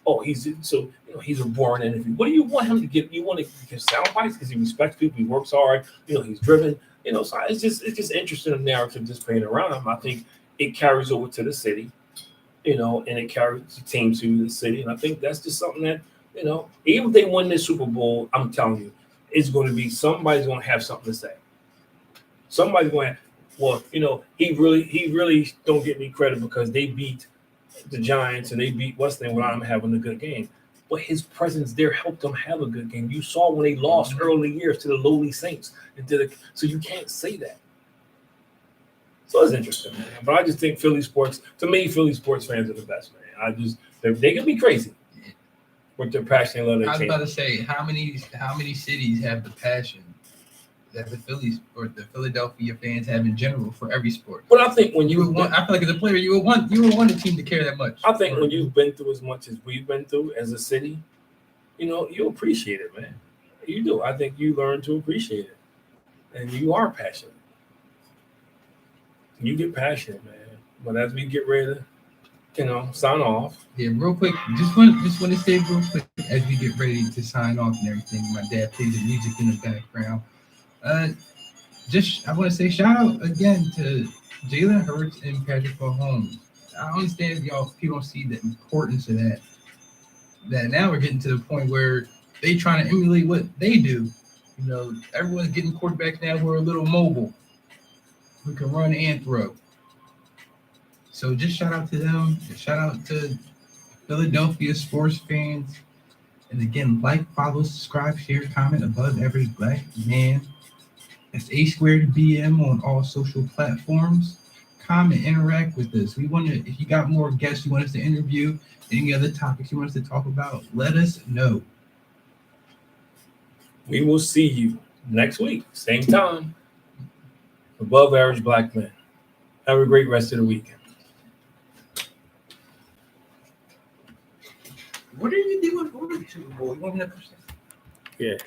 oh, he's a boring interview. What do you want him to give? You want to give sound bites because he respects people, he works hard, he's driven, so it's just interesting, the narrative just playing around him. I think it carries over to the city, and it carries the team to the city. And I think that's just something that, even if they win this Super Bowl, I'm telling you, it's going to be somebody's going to have something to say. Somebody's going to, well, he really don't get any credit because they beat the Giants and they beat what's name without him having a good game. But his presence there helped them have a good game. You saw when they lost early years to the lowly Saints. So you can't say that. So it's interesting, man. But I just think Philly sports fans are the best, man. They can be crazy with their passion and love their I was team. about to say, how many cities have the passion that the Phillies or the Philadelphia fans have in general for every sport? But I think when I feel like as a player, you would want a team to care that much. I think when you've been through as much as we've been through as a city, you appreciate it, man. You do. I think you learn to appreciate it, and you are passionate. You get passionate, man. But as we get ready to, sign off. Yeah, real quick. Just want to say real quick as we get ready to sign off and everything. My dad plays the music in the background. I want to say shout out again to Jalen Hurts and Patrick Mahomes. I understand if people don't see the importance of that. That now we're getting to the point where they trying to emulate what they do. Everyone's getting quarterbacks now who are a little mobile, who can run and throw. So just shout out to them. Shout out to Philadelphia sports fans. And again, like, follow, subscribe, share, comment above average black man. That's A2BM on all social platforms. Comment, interact with us. We want to, if you got more guests you want us to interview, any other topics you want us to talk about, let us know. We will see you next week, same time. Above average black men. Have a great rest of the weekend. What are you doing for the Super Bowl? You want me to push that? Yeah.